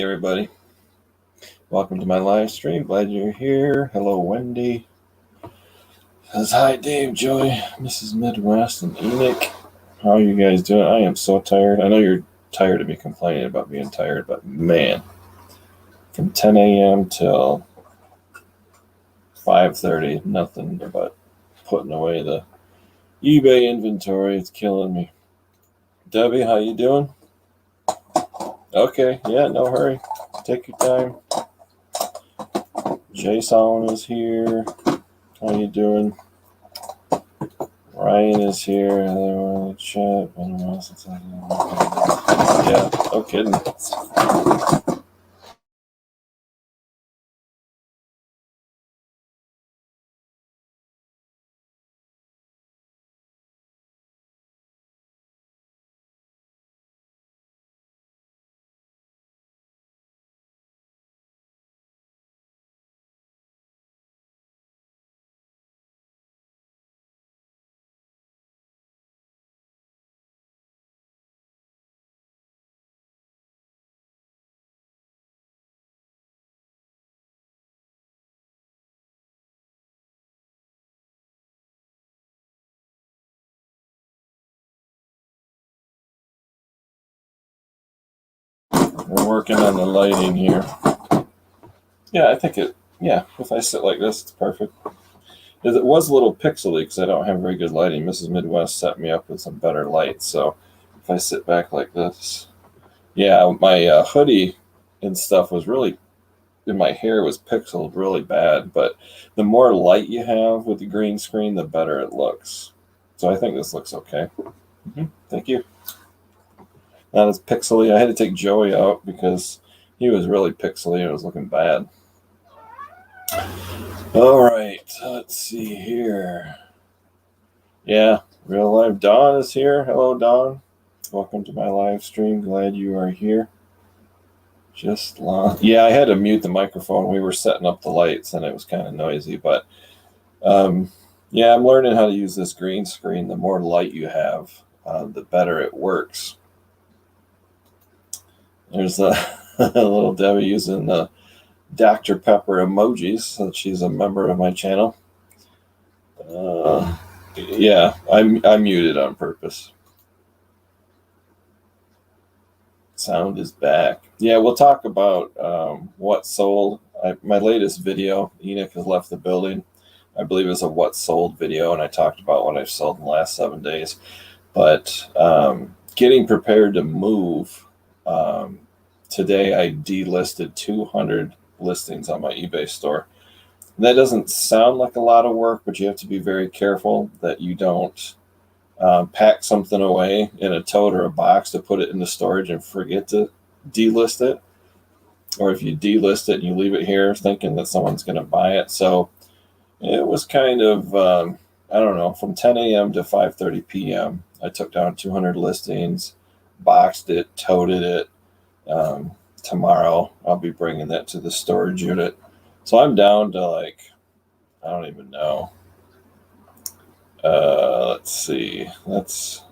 everybody. Welcome to my live stream. Glad you're here. Hello, Wendy. Says hi, Dave, Joy, Mrs. Midwest, and Enoch. How are you guys doing? I am so tired. I know you're tired of me complaining about being tired, but man, from 10 a.m. till 5:30, nothing but putting away the eBay inventory. It's killing me. Debbie, how you doing? Okay, yeah, no hurry. Take your time. Jason is here. How you doing? Ryan is here. Hello, chat. Yeah, no kidding. We're working on the lighting here. Yeah, I think if I sit like this, it's perfect. It was a little pixely because I don't have very good lighting. Mrs. Midwest set me up with some better light. So if I sit back like this, yeah, my hoodie and stuff was really, and my hair was pixeled really bad. But the more light you have with the green screen, the better it looks. So I think this looks okay. Thank you. Not as pixely. I had to take Joey out because he was really pixely and it was looking bad. All right, let's see here. Yeah, real live Dawn is here. Hello, Dawn. Welcome to my live stream. Glad you are here. Yeah, I had to mute the microphone. We were setting up the lights and it was kind of noisy, but yeah, I'm learning how to use this green screen. The more light you have, the better it works. There's a little Debbie using the Dr. Pepper emojis, so she's a member of my channel. Yeah, I muted on purpose. Sound is back. Yeah, we'll talk about what sold. My latest video, Enoch has left the building. I believe it was a what sold video, and I talked about what I've sold in the last 7 days. But getting prepared to move, today I delisted 200 listings on my eBay store. That doesn't sound like a lot of work, but you have to be very careful that you don't pack something away in a tote or a box to put it into storage and forget to delist it. Or if you delist it and you leave it here thinking that someone's going to buy it. So it was kind of, I don't know, from 10 a.m. to 5:30 p.m. I took down 200 listings, boxed it, toted it. Tomorrow I'll be bringing that to the storage unit. So I'm down to I don't even know. Let's see. Let's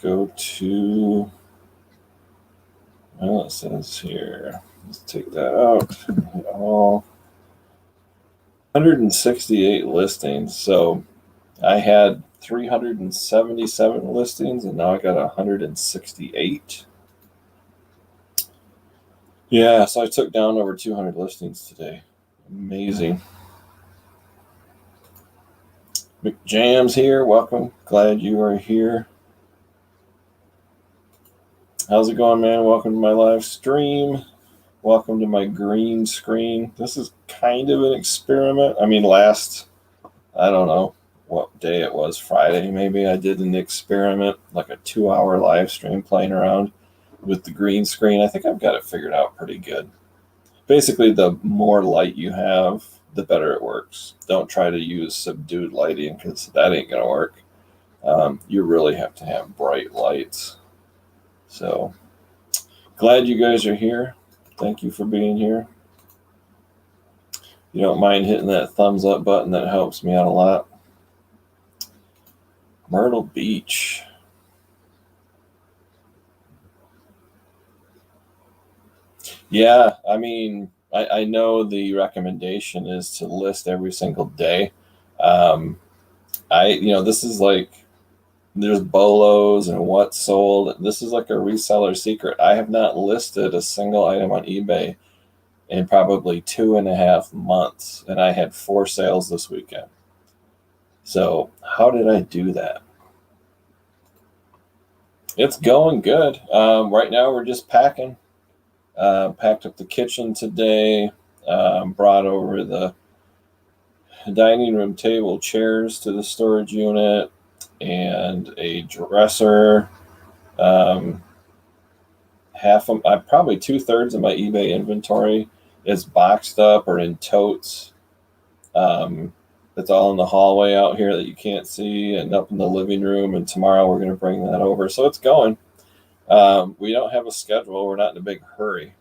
go to, well, it says here, let's take that out. All 168 listings. So I had 377 listings and now I got 168. Yeah, so I took down over 200 listings today. Amazing. McJam's here. Welcome. Glad you are here. How's it going, man? Welcome to my live stream. Welcome to my green screen. This is kind of an experiment. I mean, I don't know what day it was, Friday maybe, I did an experiment, like a 2-hour live stream playing around with the green screen. I think I've got it figured out pretty good. Basically, the more light you have, the better it works. Don't try to use subdued lighting because that ain't going to work. You really have to have bright lights. So glad you guys are here. Thank you for being here. If you don't mind hitting that thumbs up button, that helps me out a lot. Myrtle Beach. Yeah, I mean, I know the recommendation is to list every single day. Um, this is like there's bolos and what's sold. This is like a reseller secret. I have not listed a single item on eBay in probably 2.5 months, and I had 4 sales this weekend. So how did I do that? It's going good. Right now we're just packing. Packed up the kitchen today. Brought over the dining room table chairs to the storage unit and a dresser. Um, probably 2/3 of my eBay inventory is boxed up or in totes. It's all in the hallway out here that you can't see and up in the living room. And tomorrow we're going to bring that over. So it's going. We don't have a schedule. We're not in a big hurry.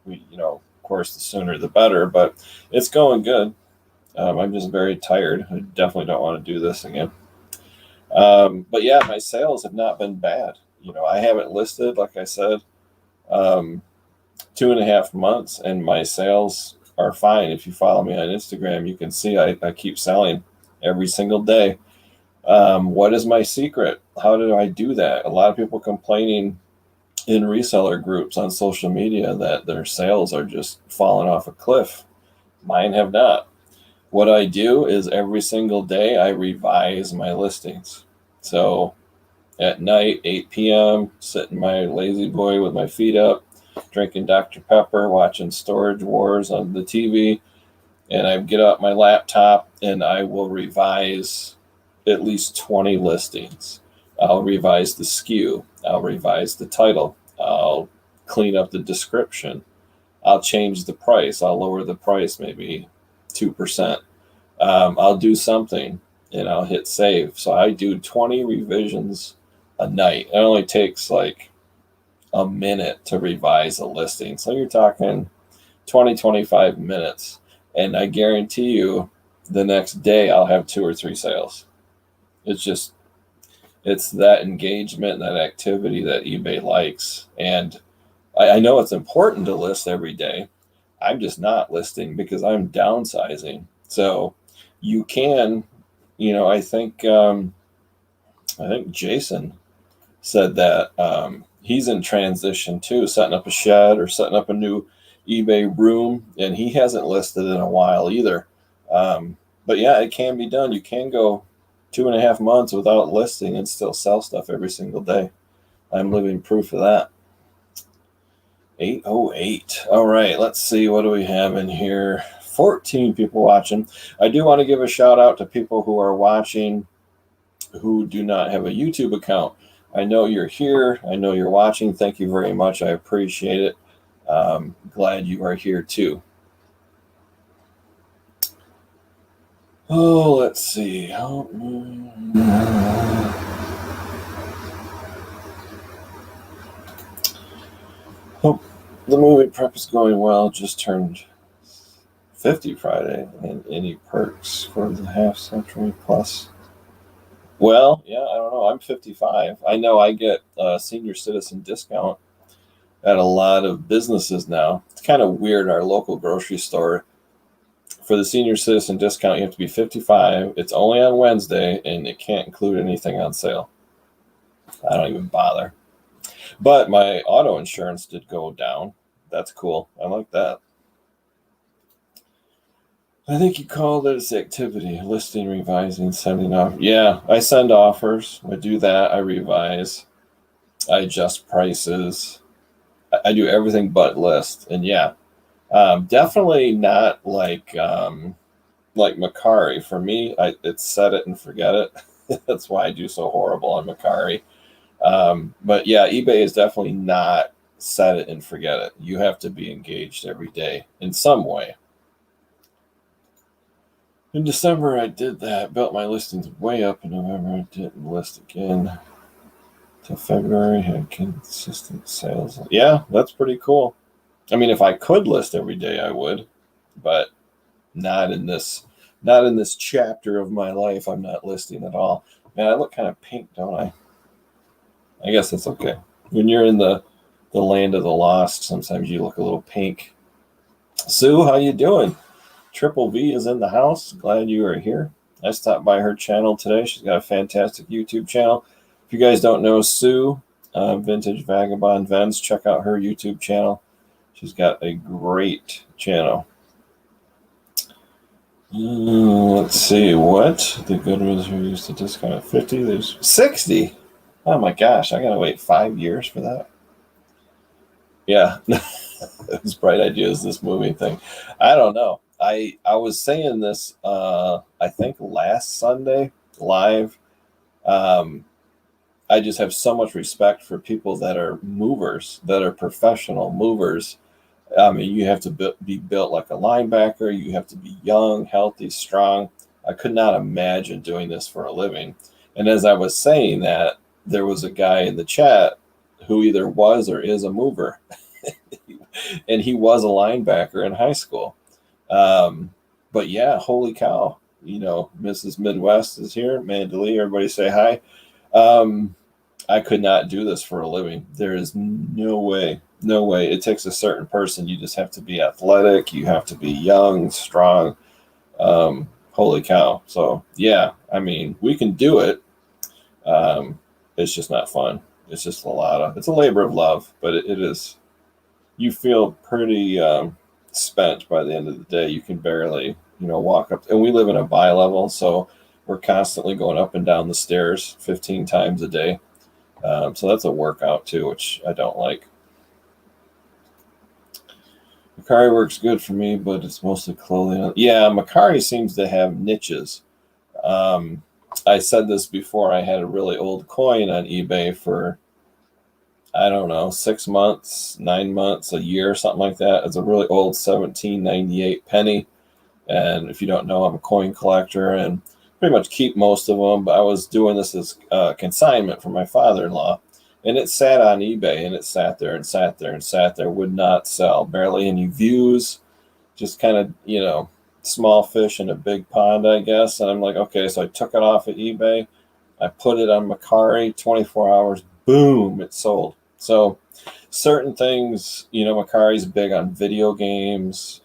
Of course, the sooner the better, but it's going good. I'm just very tired. I definitely don't want to do this again. But yeah, my sales have not been bad. I haven't listed, like I said, 2.5 months, and my sales are fine. If you follow me on Instagram, you can see I keep selling every single day. What is my secret? How do I do that? A lot of people complaining in reseller groups on social media that their sales are just falling off a cliff. Mine have not. What I do is every single day I revise my listings. So at night, 8 p.m., sitting my lazy boy with my feet up, drinking Dr. Pepper, watching Storage Wars on the TV, and I get out my laptop and I will revise at least 20 listings. I'll revise the SKU. I'll revise the title. I'll clean up the description. I'll change the price. I'll lower the price maybe 2%. I'll do something and I'll hit save. So I do 20 revisions a night. It only takes like a minute to revise a listing. So you're talking 20, 25 minutes. And I guarantee you the next day I'll have 2 or 3 sales. It's that engagement, that activity that eBay likes. And I know it's important to list every day. I'm just not listing because I'm downsizing. So you can, I think Jason said that he's in transition too, setting up a shed or setting up a new eBay room, and he hasn't listed in a while either. But yeah, it can be done. You can go 2.5 months without listing and still sell stuff every single day. I'm living proof of that. 8:08. All right, let's see. What do we have in here? 14 people watching. I do want to give a shout out to people who are watching who do not have a YouTube account. I know you're here. I know you're watching. Thank you very much. I appreciate it. Glad you are here too. Oh, let's see. Hope the movie prep is going well. Just turned 50 Friday, and any perks for the half century plus? Well, yeah, I don't know. I'm 55. I know I get a senior citizen discount at a lot of businesses now. It's kind of weird. Our local grocery store, for the senior citizen discount, you have to be 55. It's only on Wednesday, and it can't include anything on sale. I don't even bother. But my auto insurance did go down. That's cool. I like that. I think you call this activity, listing, revising, sending off. Yeah, I send offers. I do that. I revise. I adjust prices. I do everything but list. And yeah, definitely not like Macari. For me, it's set it and forget it. That's why I do so horrible on Macari. But yeah, eBay is definitely not set it and forget it. You have to be engaged every day in some way. In December, I did that. Built my listings way up. In November, I didn't list again. Till February, had consistent sales. Yeah, that's pretty cool. I mean, if I could list every day, I would, but not in this chapter of my life. I'm not listing at all. Man, I look kind of pink, don't I? I guess that's okay. When you're in the the land of the lost. Sometimes you look a little pink. Sue, how you doing? Triple V is in the house. Glad you are here. I stopped by her channel today. She's got a fantastic YouTube channel. If you guys don't know Sue, Vintage Vagabond Vens, check out her YouTube channel. She's got a great channel. Let's see what the good ones are used to discount at 50. There's 60. Oh my gosh, I gotta wait 5 years for that. Yeah, it was bright ideas, this movie thing. I don't know. I was saying this I think last Sunday live. I just have so much respect for people that are movers, that are professional movers. I mean, you have to be built like a linebacker. You have to be young, healthy, strong. I could not imagine doing this for a living. And as I was saying that, there was a guy in the chat who either was or is a mover. And he was a linebacker in high school. But yeah, holy cow. You know, Mrs. Midwest is here. Mandalee, everybody say hi. I could not do this for a living. There is no way. No way. It takes a certain person. You just have to be athletic. You have to be young, strong. Holy cow. So, yeah, I mean, we can do it. It's just not fun. It's just it's a labor of love, but it is, you feel pretty spent by the end of the day. You can barely, walk up. And we live in a bi-level, so we're constantly going up and down the stairs 15 times a day. So that's a workout too, which I don't like. Macari works good for me, but it's mostly clothing. Yeah, Macari seems to have niches. I said this before. I had a really old coin on eBay for, I don't know, 6 months, 9 months, a year, something like that. It's a really old 1798 penny. And if you don't know, I'm a coin collector and pretty much keep most of them. But I was doing this as consignment for my father-in-law. And it sat on eBay, and it sat there and sat there and sat there, would not sell, barely any views, just kind of, small fish in a big pond, I guess. And I'm like, okay, so I took it off of eBay. I put it on Macari, 24 hours, boom, it sold. So certain things, Macari's big on video games,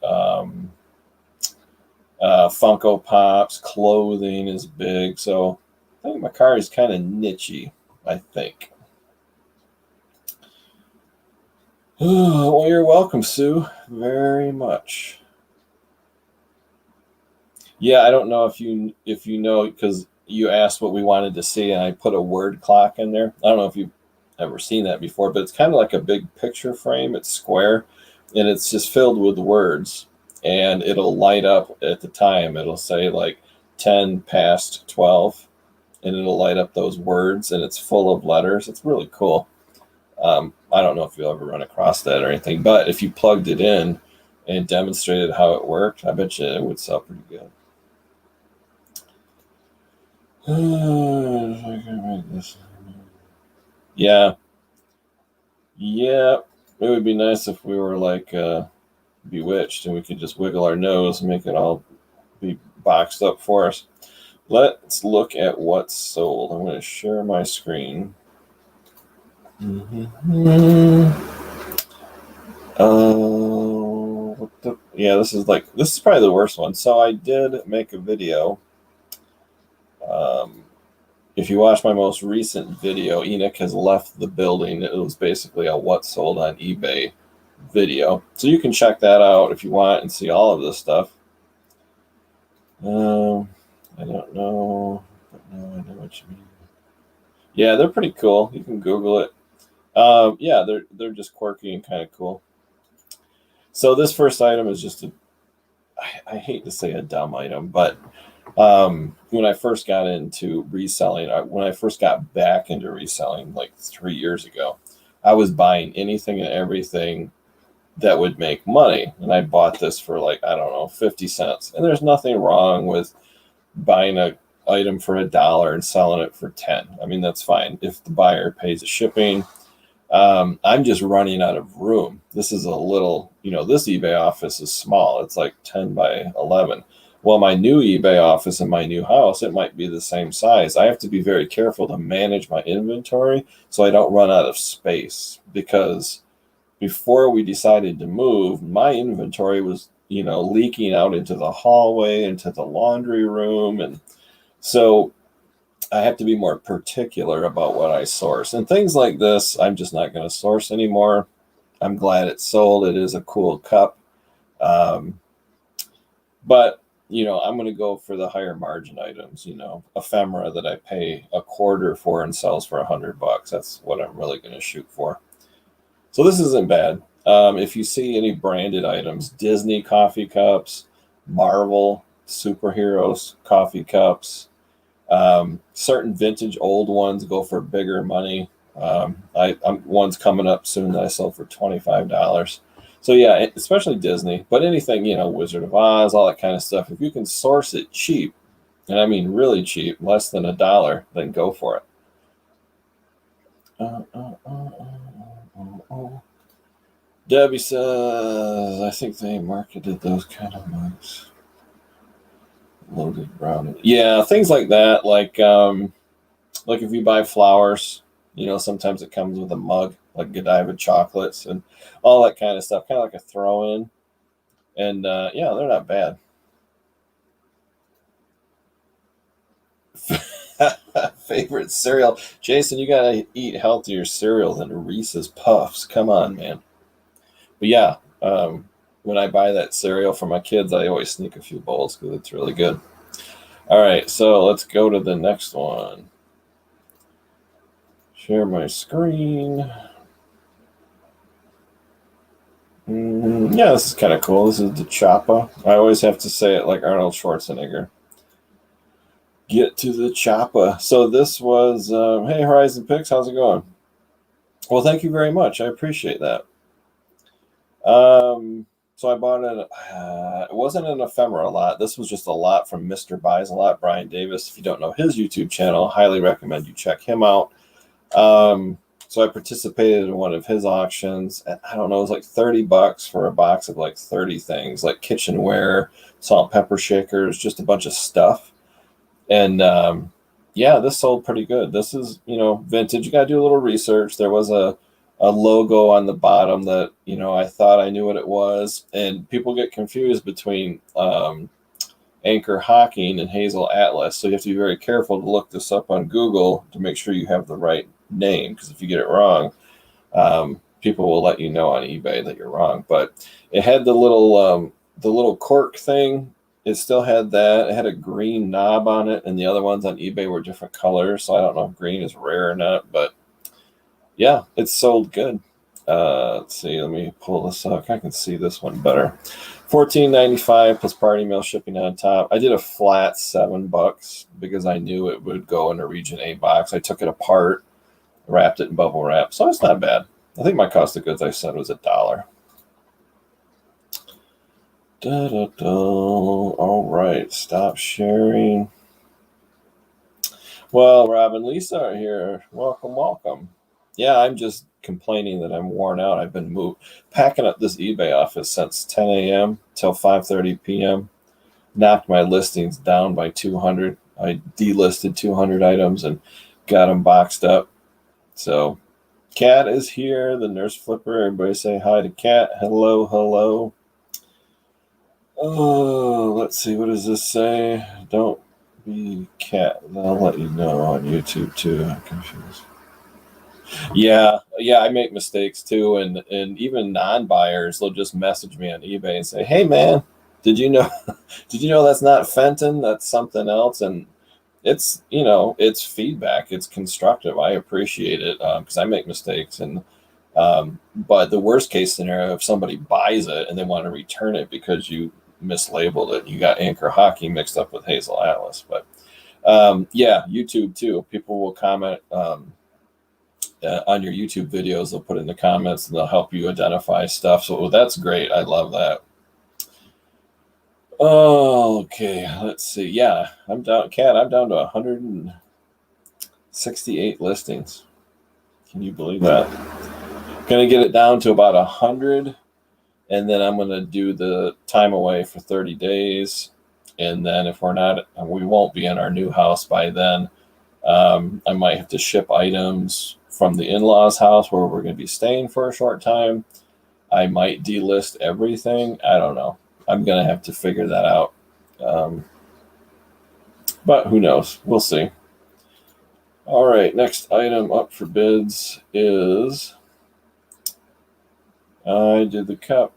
Funko Pops, clothing is big. So I think Macari's kind of niche-y, I think. Well, you're welcome, Sue, very much. Yeah, I don't know if you know, because you asked what we wanted to see, and I put a word clock in there. I don't know if you've ever seen that before, but it's kind of like a big picture frame. It's square, and it's just filled with words, and it'll light up at the time. It'll say like 10 past 12, and it'll light up those words, and it's full of letters. It's really cool. I don't know if you'll ever run across that or anything, but if you plugged it in and demonstrated how it worked, I bet you it would sell pretty good. Yeah. It would be nice if we were like Bewitched and we could just wiggle our nose and make it all be boxed up for us. Let's look at what's sold. I'm going to share my screen. Yeah, this is probably the worst one. So I did make a video. If you watch my most recent video, Enoch has left the building. It was basically a what sold on eBay video. So you can check that out if you want and see all of this stuff. I don't know, but no, I know what you mean. Yeah, they're pretty cool. You can Google it. Yeah, they're just quirky and kind of cool. So this first item is just I hate to say a dumb item, but when I first got into reselling, when I first got back into reselling like 3 years ago, I was buying anything and everything that would make money. And I bought this for like, I don't know, 50 cents. And there's nothing wrong with buying an item for $1 and selling it for 10. I mean, that's fine if the buyer pays the shipping. I'm just running out of room. This is a little, this eBay office is small. It's like 10 by 11. Well, my new eBay office in my new house, it might be the same size. I have to be very careful to manage my inventory so I don't run out of space, because before we decided to move, my inventory was, leaking out into the hallway, into the laundry room. And so I have to be more particular about what I source. And things like this, I'm just not going to source anymore. I'm glad it's sold. It is a cool cup. But, I'm going to go for the higher margin items, ephemera that I pay a quarter for and sells for $100. That's what I'm really going to shoot for. So this isn't bad. If you see any branded items, Disney coffee cups, Marvel superheroes coffee cups, certain vintage old ones go for bigger money. One's coming up soon that I sold for $25. So yeah, especially Disney, but anything, Wizard of Oz, all that kind of stuff. If you can source it cheap, and I mean really cheap, less than $1, then go for it. Debbie says, I think they marketed those kind of mugs. Loaded brownie. Yeah, things like that. Like if you buy flowers, sometimes it comes with a mug, like Godiva chocolates and all that kind of stuff, kind of like a throw-in. And yeah, they're not bad. Favorite cereal. Jason, you gotta eat healthier cereal than Reese's Puffs. Come on, man. But yeah, when I buy that cereal for my kids, I always sneak a few bowls because it's really good. All right, so let's go to the next one. Share my screen. Yeah, this is kind of cool. This is the choppa. I always have to say it like Arnold Schwarzenegger. Get to the choppa. So this was, hey, Horizon Picks, how's it going? Well, thank you very much. I appreciate that. So I bought it. It wasn't an ephemera lot. This was just a lot from Mr. Buys a Lot, Brian Davis. If you don't know his YouTube channel, highly recommend you check him out. So I participated in one of his auctions, and I don't know, it was like $30 for a box of like 30 things, like kitchenware, salt, pepper shakers, just a bunch of stuff. And yeah, this sold pretty good. This is, vintage. You got to do a little research. There was a logo on the bottom that, I thought I knew what it was. And people get confused between Anchor Hocking and Hazel Atlas. So you have to be very careful to look this up on Google to make sure you have the right name. Because if you get it wrong, people will let you know on eBay that you're wrong. But it had the little cork thing. It still had that. It had a green knob on it. And the other ones on eBay were different colors. So I don't know if green is rare or not. But yeah, it's sold good. Let's see. Let me pull this up. I can see this one better. $14.95 plus party mail shipping on top. I did a flat $7 because I knew it would go in a Region A box. I took it apart, wrapped it in bubble wrap, so it's not bad. I think my cost of goods I said was $1. All right, stop sharing. Well, Rob and Lisa are here. Welcome. Yeah, I'm just complaining that I'm worn out. I've been packing up this eBay office since 10 a.m. till 5:30 p.m. Knocked my listings down by 200. I delisted 200 items and got them boxed up. So Kat is here, the nurse flipper. Everybody say hi to Kat. Hello. Oh, let's see. What does this say? Don't be Kat. I'll let you know on YouTube too. I'm confused. Yeah, I make mistakes too, and even non-buyers, they'll just message me on eBay and say, "Hey, man, did you know that's not Fenton? That's something else." And it's it's feedback, it's constructive. I appreciate it because I make mistakes, and but the worst case scenario, if somebody buys it and they want to return it because you mislabeled it, you got Anchor Hockey mixed up with Hazel Atlas. But yeah, YouTube too. People will comment. On your YouTube videos, they'll put in the comments and they'll help you identify stuff. So that's great. I love that. Oh, okay. Let's see. Yeah, I'm down to 168 listings. Can you believe that? Gonna get it down to about 100, and then I'm gonna do the time away for 30 days. And then if we won't be in our new house by then. I might have to ship items from the in-laws' house where we're going to be staying for a short time I might delist everything. I don't know. I'm going to have to figure that out. But who knows? We'll see. All right, next item up for bids is I did the cup.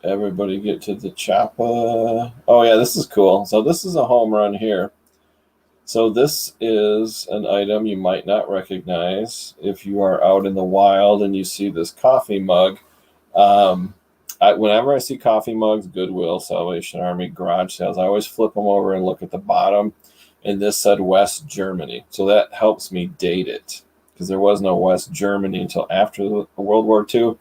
Everybody get to the chopper. Oh yeah, this is cool. So this is a home run here. So this is an item you might not recognize if you are out in the wild and you see this coffee mug. Whenever I see coffee mugs, Goodwill, Salvation Army, garage sales, I always flip them over and look at the bottom. And this said West Germany. So that helps me date it, because there was no West Germany until after World War II.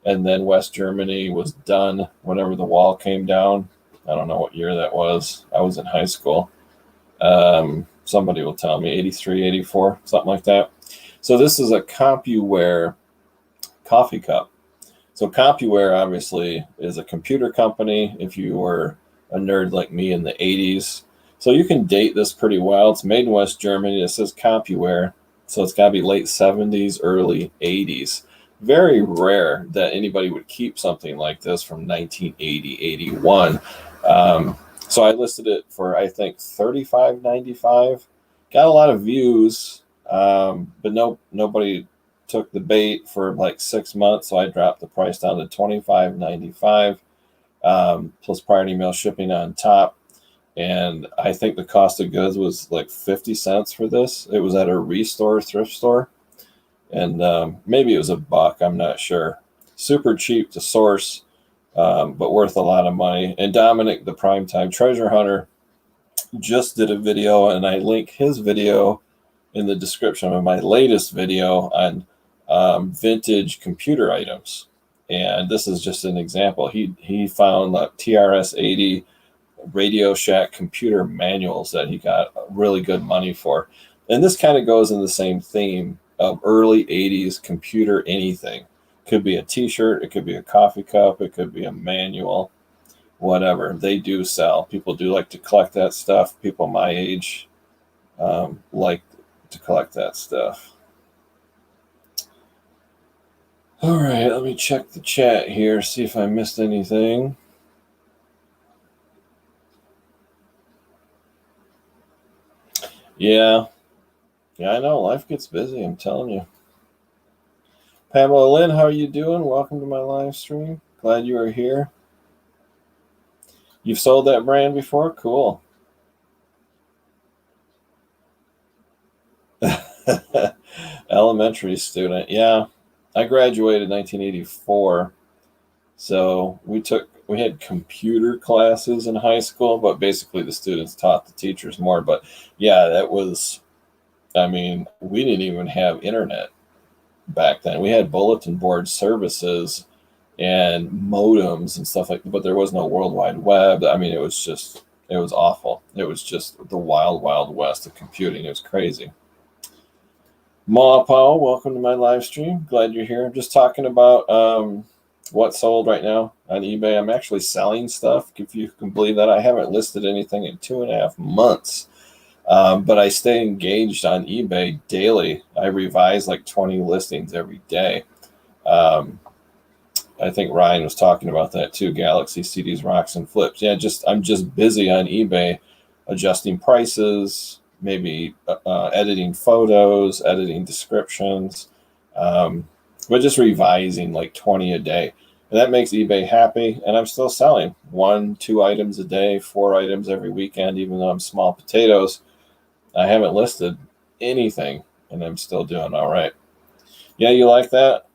And then West Germany was done whenever the wall came down. I don't know what year that was. I was in high school. Somebody will tell me, 83, 84, something like that. So this is a CompuWare coffee cup. So CompuWare obviously is a computer company if you were a nerd like me in the 80s. So you can date this pretty well. It's made in West Germany. It says CompuWare. So it's got to be late 70s, early 80s. Very rare that anybody would keep something like this from 1980, 81. So I listed it for, I think, $35.95. Got a lot of views, but nobody took the bait for like 6 months. So I dropped the price down to $25.95, plus priority mail shipping on top. And I think the cost of goods was like 50 cents for this. It was at a Restore thrift store. And maybe it was $1. I'm not sure. Super cheap to source, but worth a lot of money. And Dominic, the primetime treasure hunter, just did a video, and I link his video in the description of my latest video on vintage computer items. And this is just an example. He found TRS-80 Radio Shack computer manuals that he got really good money for. And this kind of goes in the same theme of early 80s computer anything. Could be a t-shirt, it could be a coffee cup, it could be a manual, whatever. They do sell. People do like to collect that stuff. People my age like to collect that stuff. All right, let me check the chat here, see if I missed anything. Yeah, I know. Life gets busy, I'm telling you. Pamela Lynn, how are you doing? Welcome to my live stream. Glad you are here. You've sold that brand before? Cool. Elementary student. Yeah, I graduated in 1984. So we had computer classes in high school, but basically the students taught the teachers more. But yeah, we didn't even have internet back then. We had bulletin board services and modems and stuff like that, but there was no World Wide Web. I mean, it was awful. It was just the wild, wild west of computing. It was crazy. Ma Powell, welcome to my live stream. Glad you're here. I'm just talking about what's sold right now on eBay. I'm actually selling stuff, if you can believe that. I haven't listed anything in 2.5 months. But I stay engaged on eBay daily. I revise like 20 listings every day. I think Ryan was talking about that too. Galaxy CDs, rocks, and flips. Yeah, I'm just busy on eBay, adjusting prices, maybe editing photos, editing descriptions, but just revising like 20 a day. And that makes eBay happy. And I'm still selling 1-2 items a day, 4 items every weekend, even though I'm small potatoes. I haven't listed anything, and I'm still doing all right. Yeah, you like that?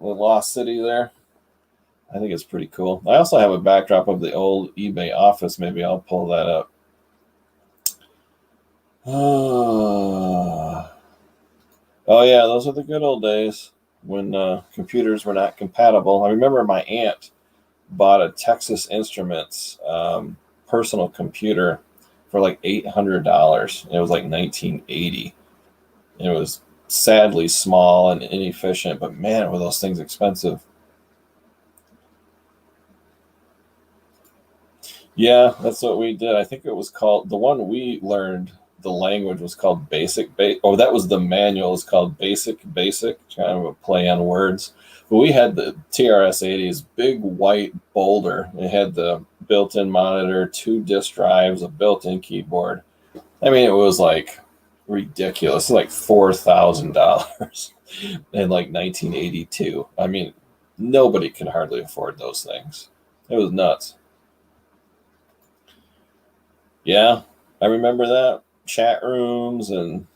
The Lost City there? I think it's pretty cool. I also have a backdrop of the old eBay office. Maybe I'll pull that up. Oh, yeah, those are the good old days when computers were not compatible. I remember my aunt bought a Texas Instruments personal computer for like $800. It was like 1980. It was sadly small and inefficient, but man, were those things expensive. Yeah, that's what we did. I think it was called, the one we learned the language was called Basic. Oh, that was the manual. It's called Basic, kind of a play on words. But we had the TRS-80s, big white boulder. It had the built-in monitor, 2 disk drives, a built-in keyboard. I mean, it was like ridiculous, like $4,000 in like 1982. I mean, nobody can hardly afford those things. It was nuts. Yeah, I remember that. Chat rooms and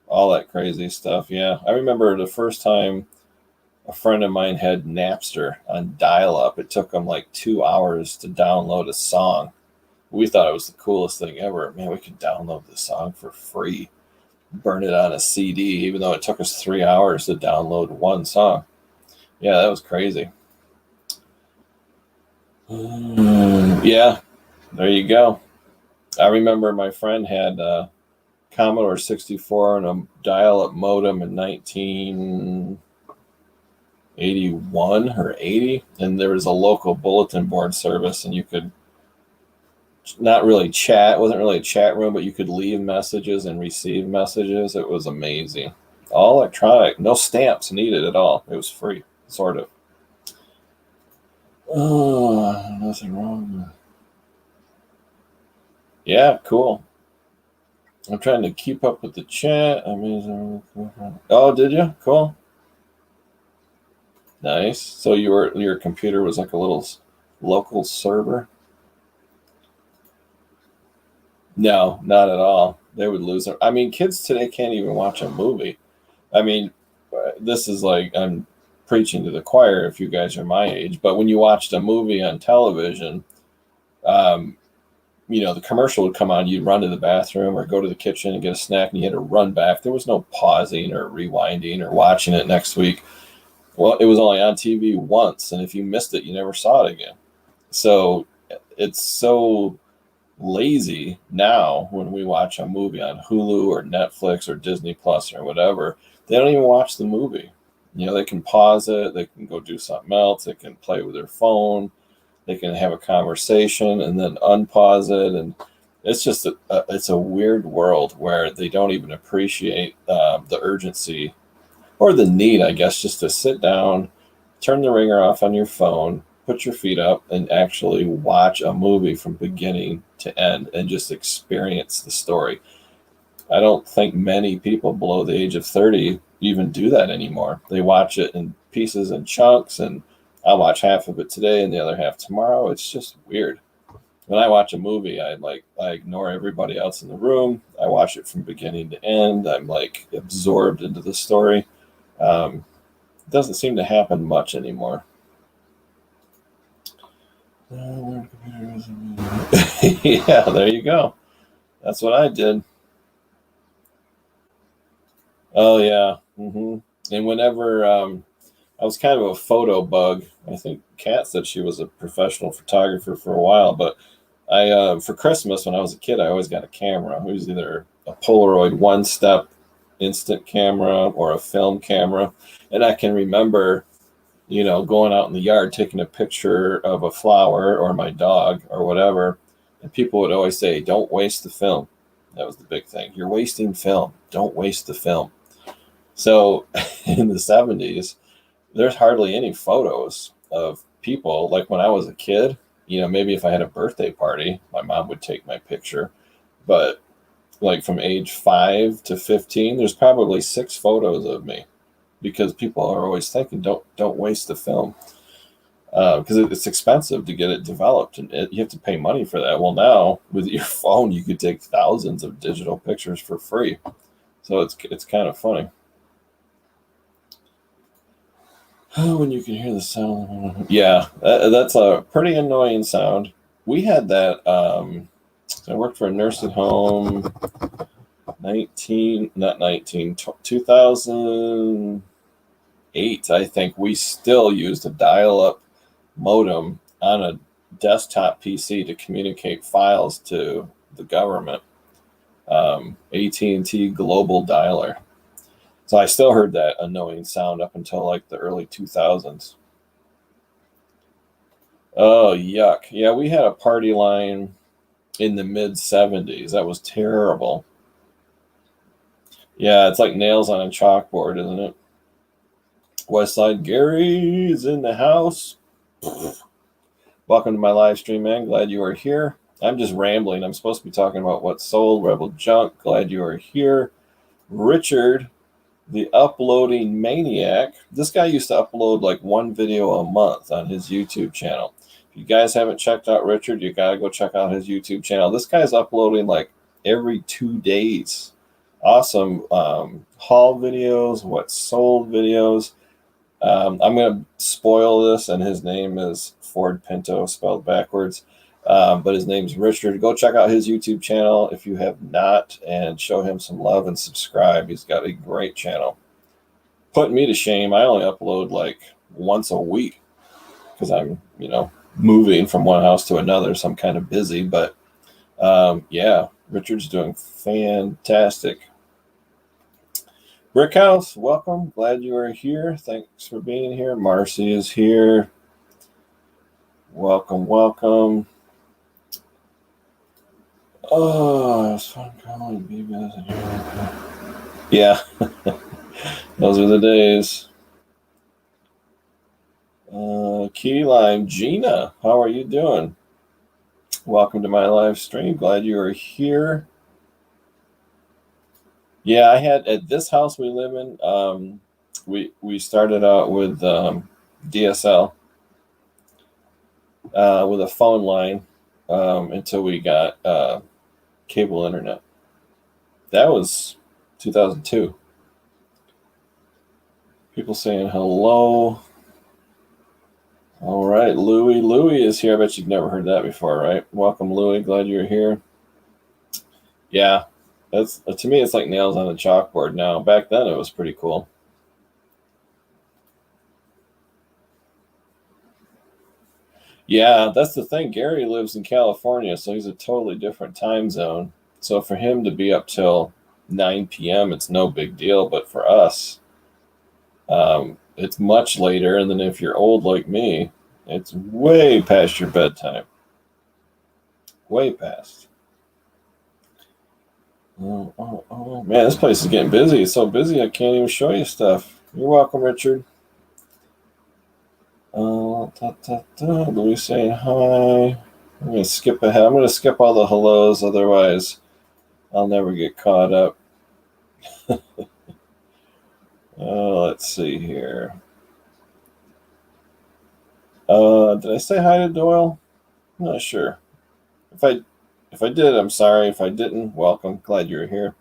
all that crazy stuff. Yeah, I remember the first time a friend of mine had Napster on dial up. It took him like 2 hours to download a song. We thought it was the coolest thing ever. Man, we could download the song for free, burn it on a CD, even though it took us 3 hours to download one song. Yeah, that was crazy. Yeah, there you go. I remember my friend had a Commodore 64 and a dial-up modem in 1981 or 80, and there was a local bulletin board service, and you could not really chat. It wasn't really a chat room, but you could leave messages and receive messages. It was amazing. All electronic, no stamps needed at all. It was free, sort of. Oh, nothing wrong. Yeah, cool. I'm trying to keep up with the chat. Oh, did you? Cool. Nice. So your computer was like a little local server? No, not at all. They would lose it. I mean, kids today can't even watch a movie. I mean, this is like I'm preaching to the choir if you guys are my age, but when you watched a movie on television, um, the commercial would come on, you'd run to the bathroom or go to the kitchen and get a snack, and you had to run back. There was no pausing or rewinding or watching it next week. Well, it was only on TV once, and if you missed it, you never saw it again. So it's so lazy now when we watch a movie on Hulu or Netflix or Disney Plus or whatever. They don't even watch the movie. They can pause it, they can go do something else, they can play with their phone, they can have a conversation and then unpause it, and it's just it's a weird world where they don't even appreciate the urgency or the need, I guess, just to sit down, turn the ringer off on your phone, put your feet up, and actually watch a movie from beginning to end and just experience the story. I don't think many people below the age of 30 even do that anymore. They watch it in pieces and chunks, and I'll watch half of it today and the other half tomorrow. It's just weird. When I watch a movie, I ignore everybody else in the room. I watch it from beginning to end. I'm like absorbed into the story. It doesn't seem to happen much anymore. Yeah, there you go. That's what I did. Oh yeah. And whenever I was kind of a photo bug. I think Kat said she was a professional photographer for a while, but for Christmas when I was a kid, I always got a camera. It was either a Polaroid one-step instant camera or a film camera, and I can remember, going out in the yard taking a picture of a flower or my dog or whatever, and people would always say, "Don't waste the film." That was the big thing. You're wasting film. Don't waste the film. So in the 70s, there's hardly any photos of people. Like when I was a kid, maybe if I had a birthday party, my mom would take my picture. But like from age 5 to 15, there's probably 6 photos of me because people are always thinking, don't waste the film. Because it's expensive to get it developed, and you have to pay money for that. Well, now with your phone, you could take thousands of digital pictures for free. So it's kind of funny. Oh, when you can hear the sound. Yeah, that's a pretty annoying sound. We had that. I worked for a nursing home 2008, I think. We still used a dial-up modem on a desktop PC to communicate files to the government. AT&T Global Dialer. So I still heard that annoying sound up until like the early 2000s. Oh, yuck. Yeah, we had a party line in the mid 70s. That was terrible. Yeah, it's like nails on a chalkboard, isn't it? Westside Gary is in the house. Welcome to my live stream, man. Glad you are here. I'm just rambling. I'm supposed to be talking about what sold. Rebel Junk, glad you are here. Richard, the uploading maniac. This guy used to upload like one video a month on his YouTube channel. If you guys haven't checked out Richard, you got to go check out his YouTube channel. This guy's uploading like every 2 days. Awesome haul videos, what sold videos. I'm going to spoil this, and his name is Ford Pinto, spelled backwards. But his name's Richard. Go check out his YouTube channel if you have not, and show him some love and subscribe. He's got a great channel. Putting me to shame. I only upload like once a week because I'm, moving from one house to another, so I'm kind of busy. But yeah, Richard's doing fantastic. Brickhouse, welcome. Glad you are here. Thanks for being here. Marcy is here. Welcome, welcome. Oh, it's fun calling you guys. Yeah, those are the days. Key Lime, Gina, how are you doing? Welcome to my live stream. Glad you are here. Yeah, I had at this house we live in. We started out with DSL with a phone line until we got cable internet. That was 2002. People saying hello. All right, Louie. Louie is here. I bet you've never heard that before, right? Welcome, Louie. Glad you're here. Yeah, that's to me, it's like nails on a chalkboard now. Back then, it was pretty cool. Yeah, that's the thing. Gary lives in California, so he's a totally different time zone. So for him to be up till 9 p.m., it's no big deal. But for us, it's much later. And then if you're old like me, it's way past your bedtime. Way past. Oh, man, this place is getting busy. It's so busy, I can't even show you stuff. You're welcome, Richard. Louis saying hi. I'm going to skip ahead. I'm going to skip all the hellos, otherwise I'll never get caught up. Let's see here. Did I say hi to Doyle? I'm not sure. If I did, I'm sorry. If I didn't, welcome. Glad you're here.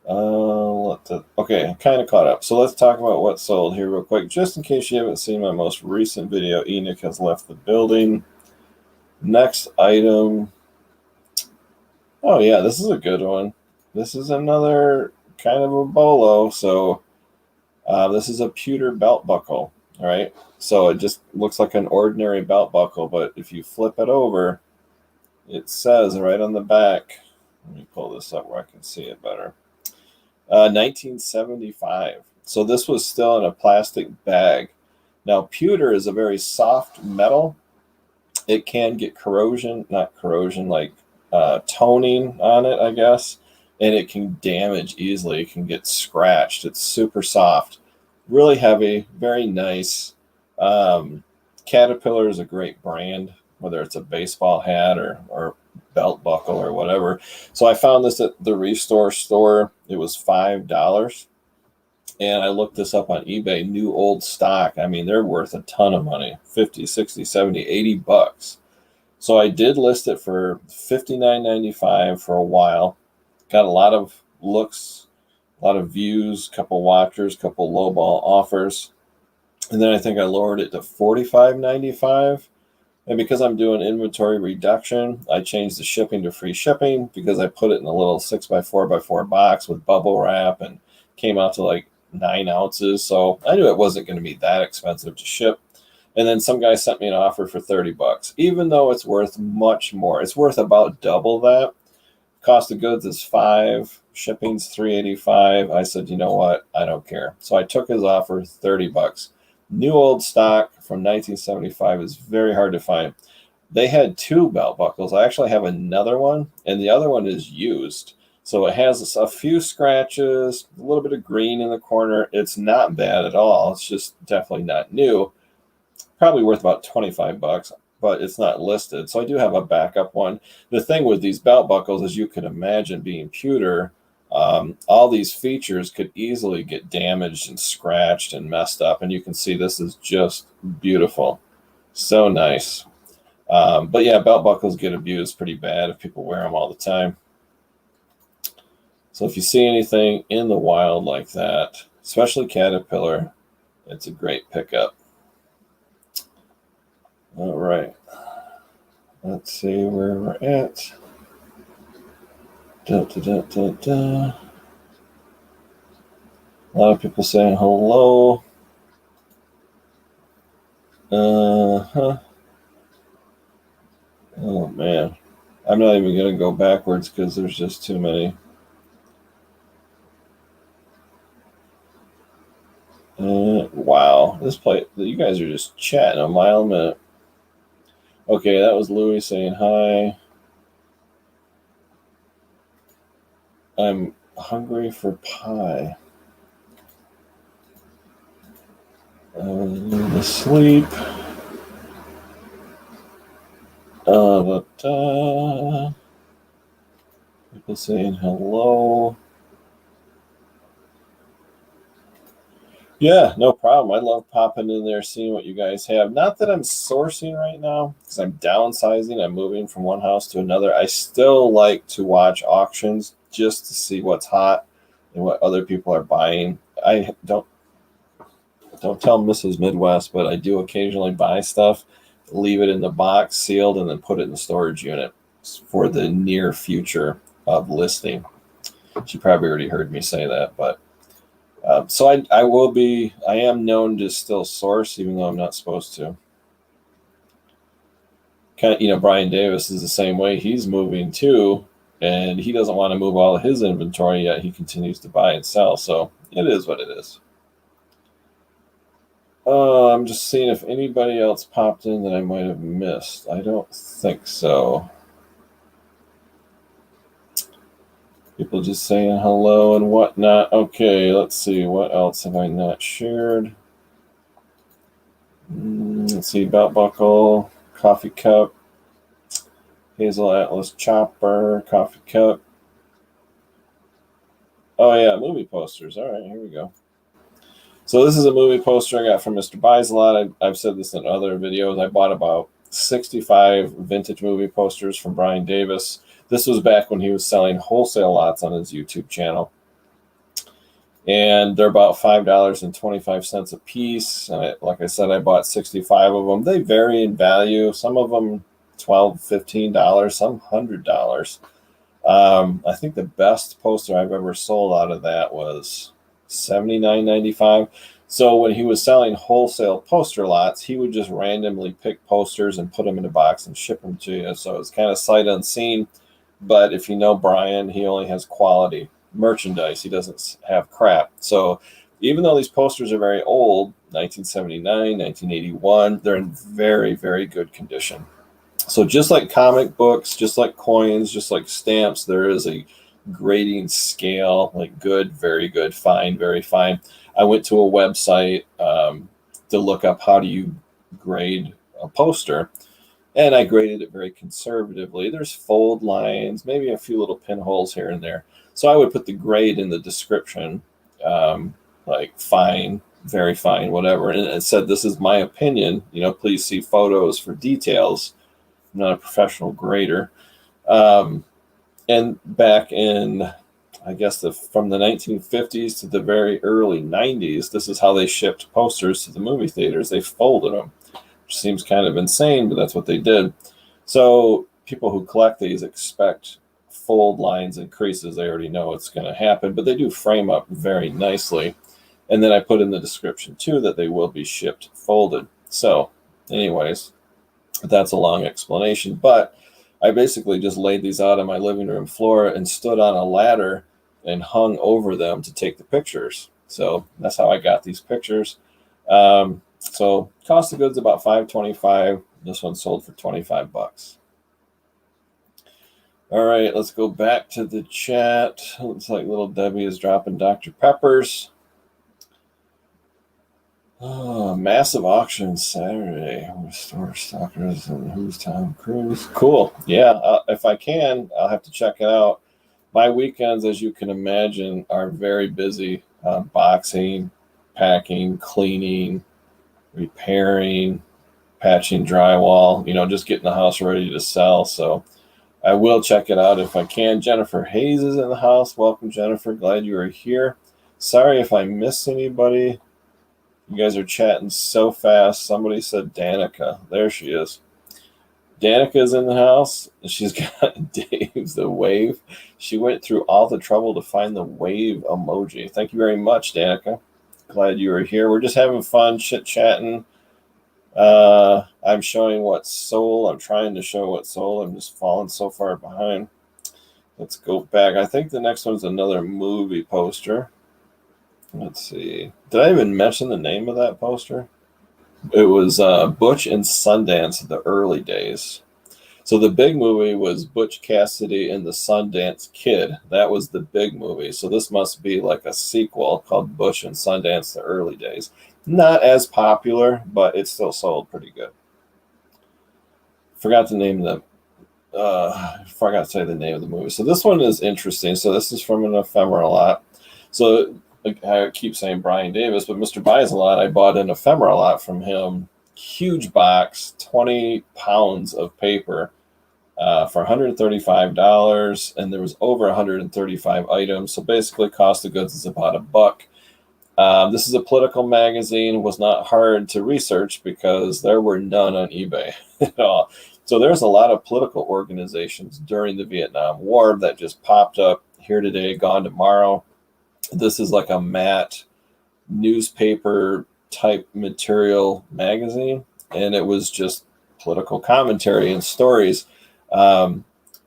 Okay, kind of caught up. So let's talk about what sold here real quick. Just in case you haven't seen my most recent video, Enoch has left the building. Next item. Oh yeah, this is a good one. This is another kind of a bolo. So this is a pewter belt buckle. All right. So it just looks like an ordinary belt buckle, but if you flip it over, it says right on the back. Let me pull this up where I can see it better. 1975. So this was still in a plastic bag. Now, pewter is a very soft metal. It can get not corrosion, like toning on it, I guess, and it can damage easily. It can get scratched. It's super soft, really heavy, very nice. Caterpillar is a great brand, whether it's a baseball hat or belt buckle or whatever. So I found this at the Restore store. It was $5. And I looked this up on eBay, new old stock. I mean, they're worth a ton of money, 50, 60, 70, 80 bucks. So I did list it for $59.95 for a while. Got a lot of looks, a lot of views, couple watchers, couple lowball offers. And then I think I lowered it to $45.95. And because I'm doing inventory reduction, I changed the shipping to free shipping because I put it in a little 6x4x4 box with bubble wrap and came out to like 9 ounces. So I knew it wasn't going to be that expensive to ship. And then some guy sent me an offer for 30 bucks, even though it's worth much more. It's worth about double that. Cost of goods is $5, shipping's $3.85. I said, you know what? I don't care. So I took his offer, 30 bucks. New old stock from 1975 is very hard to find. They had 2 belt buckles. I actually have another one, and the other one is used. So it has a few scratches, a little bit of green in the corner. It's not bad at all. It's just definitely not new. Probably worth about 25 bucks, but it's not listed. So I do have a backup one. The thing with these belt buckles, as you can imagine, being pewter, all these features could easily get damaged and scratched and messed up. And you can see this is just beautiful. So nice. But yeah, belt buckles get abused pretty bad if people wear them all the time. So if you see anything in the wild like that, especially Caterpillar, it's a great pickup. All right. Let's see where we're at. Da, da, da, da, da. A lot of people saying hello. Uh-huh. Oh, man. I'm not even going to go backwards because there's just too many. Wow. This play, you guys are just chatting a mile a minute. Okay, that was Louis saying hi. I'm hungry for pie. I need to sleep. People saying hello. Yeah, no problem. I love popping in there, seeing what you guys have. Not that I'm sourcing right now because I'm downsizing. I'm moving from one house to another. I still like to watch auctions just to see what's hot and what other people are buying. I don't tell Mrs. Midwest, but I do occasionally buy stuff, leave it in the box sealed, and then put it in the storage unit for the near future of listing. She probably already heard me say that, but so I am known to still source, even though I'm not supposed to. Kind of, Brian Davis is the same way. He's moving too, and he doesn't want to move all of his inventory yet. He continues to buy and sell. So it is what it is. I'm just seeing if anybody else popped in that I might have missed. I don't think so. People just saying hello and whatnot. Okay, let's see. What else have I not shared? Let's see. Belt buckle, coffee cup, Hazel Atlas chopper, coffee cup. Oh, yeah, movie posters. All right, here we go. So this is a movie poster I got from Mr. Buys a Lot. I've said this in other videos. I bought about 65 vintage movie posters from Brian Davis. This was back when he was selling wholesale lots on his YouTube channel. And they're about $5.25 a piece. Like I said, I bought 65 of them. They vary in value. Some of them $12, $15, some $100. I think the best poster I've ever sold out of that was $79.95. So when he was selling wholesale poster lots, he would just randomly pick posters and put them in a box and ship them to you. So it's kind of sight unseen. But if you know Brian, he only has quality merchandise. He doesn't have crap. So even though these posters are very old, 1979, 1981, they're in very, very good condition. So just like comic books, just like coins, just like stamps, there is a grading scale, like good, very good, fine, very fine. I went to a website to look up how do you grade a poster. And I graded it very conservatively. There's fold lines, maybe a few little pinholes here and there. So I would put the grade in the description, like fine, very fine, whatever. And it said, this is my opinion. Please see photos for details. I'm not a professional grader. And back in, I guess, from the 1950s to the very early 90s, this is how they shipped posters to the movie theaters. They folded them. Which seems kind of insane, but that's what they did. So people who collect these expect fold lines and creases. They already know it's going to happen, but they do frame up very nicely. And then I put in the description too that they will be shipped folded. So anyways, that's a long explanation, but I basically just laid these out on my living room floor and stood on a ladder and hung over them to take the pictures. So that's how I got these pictures. So cost of goods about $5.25. This one sold for $25. All right, let's go back to the chat. Looks like little Debbie is dropping Dr. Peppers. Oh, massive auction Saturday. Restore Stalkers and Who's Tom Cruise. Cool. Yeah, if I can, I'll have to check it out. My weekends, as you can imagine, are very busy. Boxing, packing, cleaning, repairing, patching drywall, just getting the house ready to sell. So I will check it out if I can. Jennifer Hayes is in the house. Welcome, Jennifer. Glad you are here. Sorry if I missed anybody. You guys are chatting so fast. Somebody said Danica. There she is. Danica's in the house. She's got Dave's the wave. She went through all the trouble to find the wave emoji. Thank you very much, Danica. Glad you were here. We're just having fun, chit-chatting. I'm showing what's sold. I'm trying to show what's sold. I'm just falling so far behind. Let's go back. I think the next one's another movie poster. Let's see. Did I even mention the name of that poster? It was Butch and Sundance, the early days. So the big movie was Butch Cassidy and the Sundance Kid. That was the big movie. So this must be like a sequel called Butch and Sundance, the early days. Not as popular, but it still sold pretty good. Forgot to name the forgot to say the name of the movie. So this one is interesting. So this is from an ephemera lot. So I keep saying Brian Davis, but Mr. Buys a Lot, I bought an ephemera lot from him. Huge box, 20 pounds of paper for $135, and there was over 135 items. So basically, cost of goods is about $1. This is a political magazine. Was not hard to research because there were none on eBay at all. So there's a lot of political organizations during the Vietnam War that just popped up here today, gone tomorrow. This is like a matte newspaper type material magazine, and it was just political commentary and stories.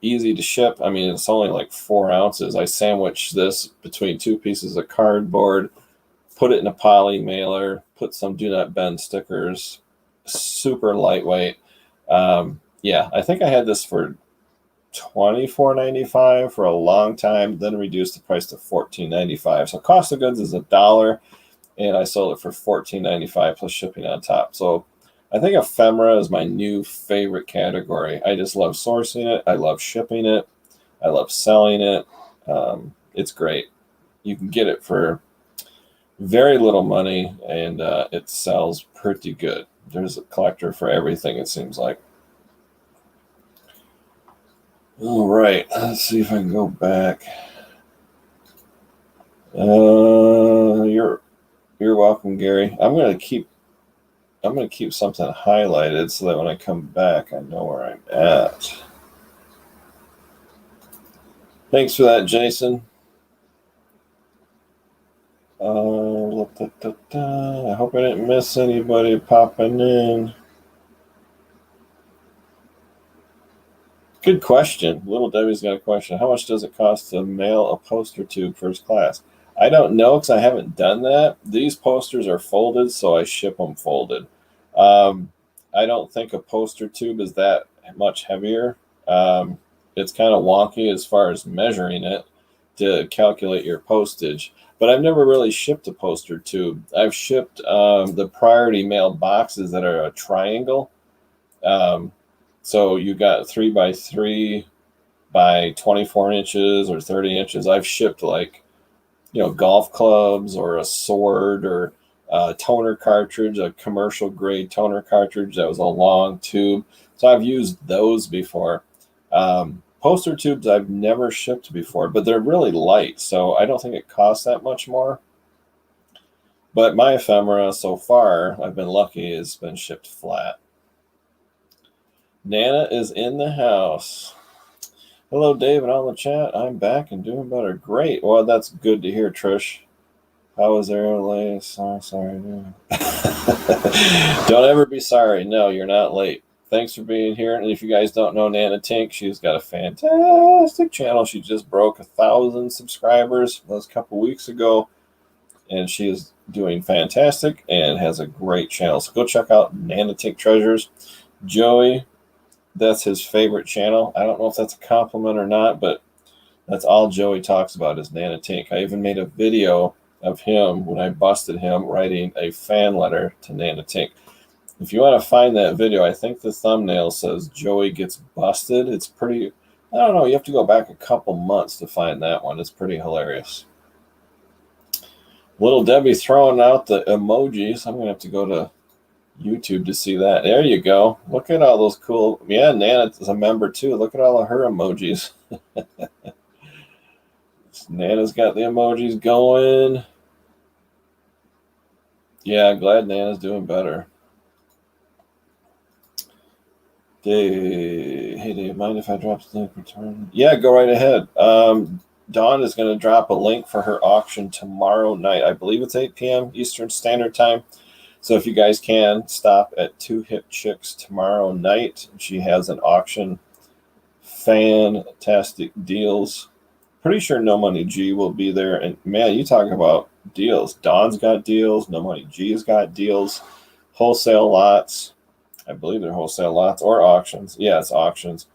Easy to ship. I mean, it's only like 4 ounces. I sandwiched this between 2 pieces of cardboard, put it in a poly mailer, put some do not bend stickers, super lightweight. Yeah, I think I had this for $24.95 for a long time, then reduced the price to $14.95. So cost of goods is $1, and I sold it for $14.95 plus shipping on top. So I think ephemera is my new favorite category. I just love sourcing it. I love shipping it. I love selling it. It's great. You can get it for very little money, and it sells pretty good. There's a collector for everything, it seems like. All right, let's see if I can go back. You're welcome, Gary. I'm gonna keep something highlighted so that when I come back, I know where I'm at. Thanks for that, Jason. I hope I didn't miss anybody popping in. Good question. Little Debbie's got a question. How much does it cost to mail a poster tube first class? I don't know because I haven't done that. These posters are folded, so I ship them folded. I don't think a poster tube is that much heavier. It's kind of wonky as far as measuring it to calculate your postage. But I've never really shipped a poster tube. I've shipped the priority mail boxes that are a triangle. So you got 3x3 by 24 inches or 30 inches. I've shipped like, golf clubs or a sword or a toner cartridge, a commercial grade toner cartridge that was a long tube. So I've used those before. Poster tubes I've never shipped before, but they're really light, so I don't think it costs that much more. But my ephemera so far, I've been lucky, has been shipped flat. Nana is in the house. Hello, Dave, and all the chat. I'm back and doing better. Great. Well, that's good to hear, Trish. How was there late? Sorry. Don't ever be sorry. No, you're not late. Thanks for being here. And if you guys don't know Nana Tink, she's got a fantastic channel. She just broke 1,000 subscribers a couple weeks ago, and she is doing fantastic and has a great channel. So go check out Nana Tink Treasures. Joey, that's his favorite channel. I don't know if that's a compliment or not, but that's all Joey talks about is Nana Tink. I even made a video of him when I busted him writing a fan letter to Nana Tink. If you want to find that video, I think the thumbnail says Joey gets busted. It's pretty, I don't know, you have to go back a couple months to find that one. It's pretty hilarious. Little Debbie throwing out the emojis. I'm going to have to go to YouTube to see that. There you go. Look at all those cool. Yeah, Nana is a member too. Look at all of her emojis. Nana's got the emojis going. Yeah, glad Nana's doing better. Hey, do you mind if I drop the link return? Yeah, go right ahead. Dawn is going to drop a link for her auction tomorrow night. I believe it's 8 p.m. Eastern Standard Time. So if you guys can, stop at 2 Hip Chicks tomorrow night. She has an auction. Fantastic deals. Pretty sure No Money G will be there. And man, you talk about deals. Dawn's got deals. No Money G's got deals. Wholesale lots. I believe they're wholesale lots or auctions. Yeah, it's auctions.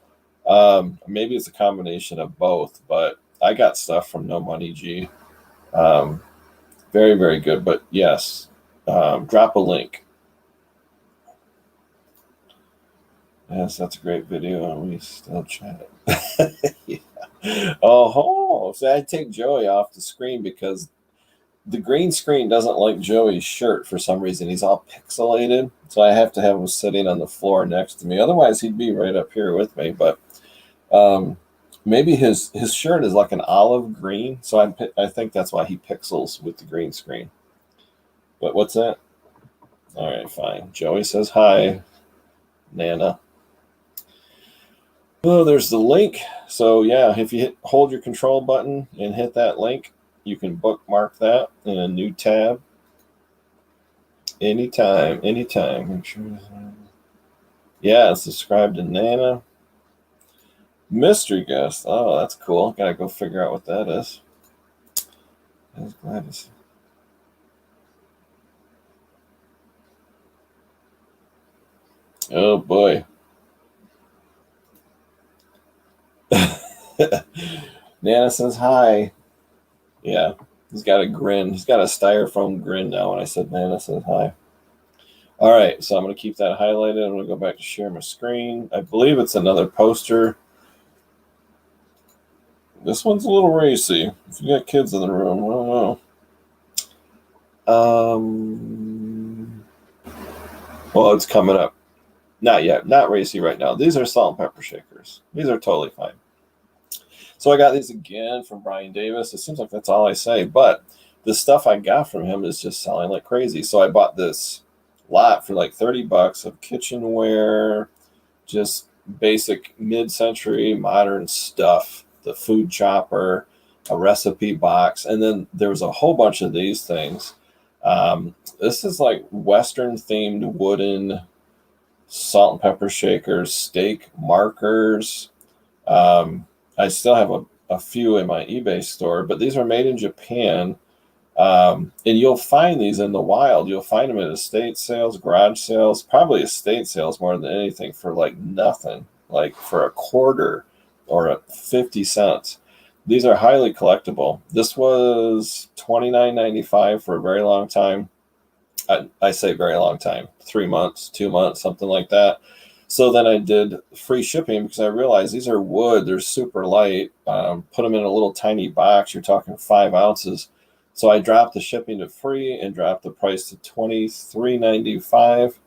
Maybe it's a combination of both, but I got stuff from No Money G. Very, very good. But yes, drop a link. Yes, that's a great video, and we still chat. Yeah. Oh, so I take Joey off the screen because the green screen doesn't like Joey's shirt for some reason. He's all pixelated, so I have to have him sitting on the floor next to me. Otherwise, he'd be right up here with me. But maybe his shirt is like an olive green, so I think that's why he pixels with the green screen. But what's that? All right, fine. Joey says hi, Nana. Oh, there's the link. So yeah, if you hold your control button and hit that link, you can bookmark that in a new tab. Anytime. Make sure. Yeah, subscribe to Nana. Mystery guest. Oh, that's cool. Gotta go figure out what that is. I was glad to see. Oh boy. Nana says hi. Yeah, he's got a grin. He's got a styrofoam grin now when I said Nana says hi. All right, so I'm going to keep that highlighted. I'm going to go back to share my screen. I believe it's another poster. This one's a little racy. If you got kids in the room, I don't know. Well, it's coming up. Not yet. Not racy right now. These are salt and pepper shakers. These are totally fine. So I got these again from Brian Davis. It seems like that's all I say, but the stuff I got from him is just selling like crazy. So I bought this lot for like $30 of kitchenware, just basic mid-century modern stuff, the food chopper, a recipe box, and then there was a whole bunch of these things. This is like Western themed wooden salt and pepper shakers, steak markers. I still have a few in my eBay store, but these are made in Japan. And you'll find these in the wild. You'll find them at estate sales, garage sales, probably estate sales more than anything, for like nothing, like for a quarter or 50 cents. These are highly collectible. This was $29.95 for a very long time. I say very long time, 3 months, 2 months, something like that. So then I did free shipping because I realized these are wood. They're super light. Put them in a little tiny box. You're talking 5 ounces. So I dropped the shipping to free and dropped the price to $23.95.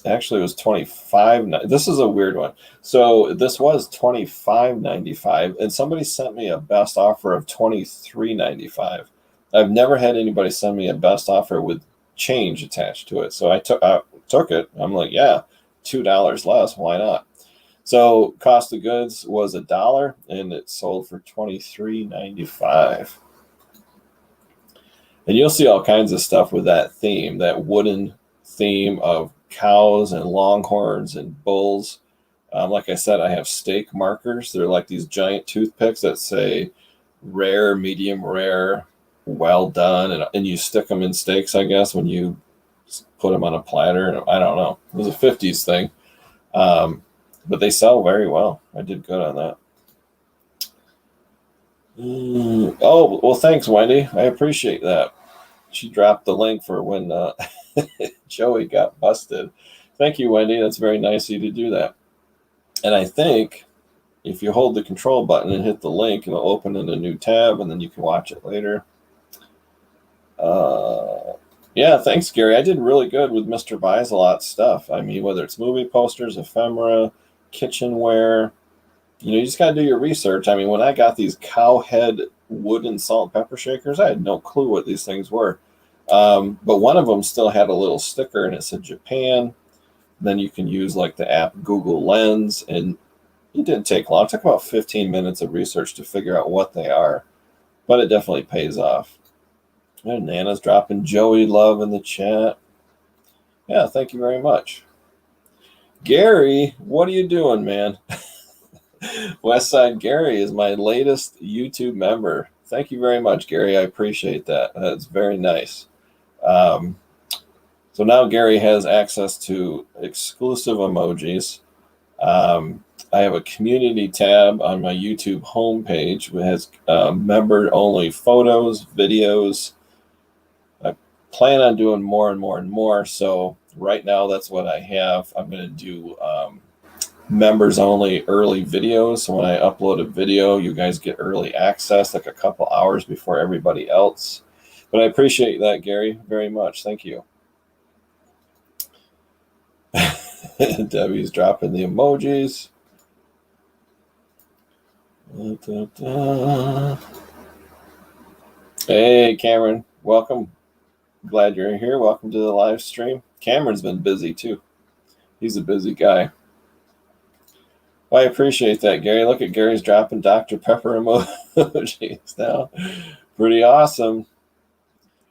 Actually, it was $25. This is a weird one. So this was $25.95, and somebody sent me a best offer of $23.95. I've never had anybody send me a best offer with change attached to it. So I took it. I'm like, yeah, $2 less. Why not? So cost of goods was $1, and it sold for $23.95. And you'll see all kinds of stuff with that theme, that wooden theme of cows and longhorns and bulls. Like I said, I have steak markers. They're like these giant toothpicks that say rare, medium rare, well done. And you stick them in steaks, I guess, when you put them on a platter. I don't know. It was a 50s thing. But they sell very well. I did good on that. Oh, well, thanks, Wendy. I appreciate that. She dropped the link for when Joey got busted. Thank you, Wendy. That's very nice of you to do that. And I think if you hold the control button and hit the link, it'll open in a new tab, and then you can watch it later. Yeah, thanks, Gary. I did really good with Mr. Buys a Lot stuff. I mean, whether it's movie posters, ephemera, kitchenware, you just got to do your research. I mean, when I got these cow head wooden salt and pepper shakers, I had no clue what these things were. But one of them still had a little sticker, and it said Japan. Then you can use like the app Google Lens, and it didn't take long. It took about 15 minutes of research to figure out what they are, but it definitely pays off. And Nana's dropping Joey love in the chat. Yeah, thank you very much. Gary, what are you doing, man? Westside Gary is my latest YouTube member. Thank you very much, Gary. I appreciate that. That's very nice. So now Gary has access to exclusive emojis. I have a community tab on my YouTube homepage, which has member-only photos, videos. I plan on doing more and more and more. So right now, that's what I have. I'm going to do members-only early videos. So when I upload a video, you guys get early access, like a couple hours before everybody else. But I appreciate that, Gary, very much. Thank you. Debbie's dropping the emojis. Hey, Cameron, welcome. Glad you're here. Welcome to the live stream. Cameron's been busy too. He's a busy guy. Well, I appreciate that, Gary. Look at Gary's dropping Dr. Pepper emojis now. Pretty awesome.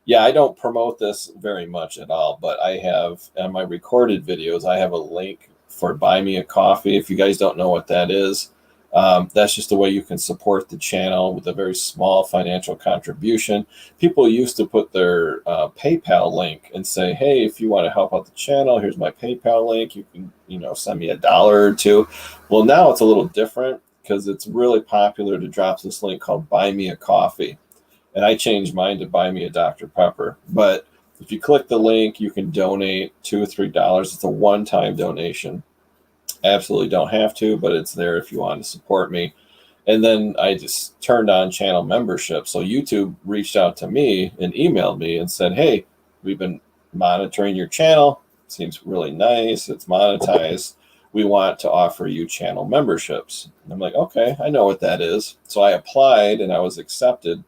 Yeah, I don't promote this very much at all, but I have on my recorded videos, I have a link for Buy Me a Coffee. If you guys don't know what that is, that's just a way you can support the channel with a very small financial contribution. People used to put their PayPal link and say, hey, if you want to help out the channel, here's my PayPal link. You can, send me $1 or $2. Well, now it's a little different because it's really popular to drop this link called Buy Me a Coffee. And I changed mine to Buy Me a Dr. Pepper. But if you click the link, you can donate $2 or $3. It's a one-time donation. Absolutely don't have to, but it's there if you want to support me. And then I just turned on channel membership. So YouTube reached out to me and emailed me and said, hey, we've been monitoring your channel. Seems really nice. It's monetized. We want to offer you channel memberships. And I'm like, okay, I know what that is. So I applied and I was accepted.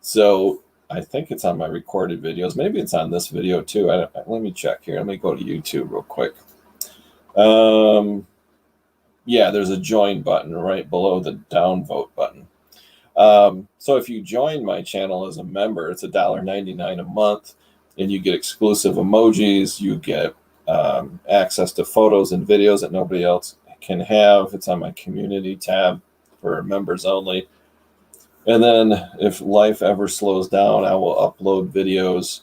So I think it's on my recorded videos. Maybe it's on this video too. Let me check here. Let me go to YouTube real quick. Yeah, there's a join button right below the downvote button. So if you join my channel as a member, it's $1.99 a month, and you get exclusive emojis. You get access to photos and videos that nobody else can have. It's on my community tab for members only. And then if life ever slows down, I will upload videos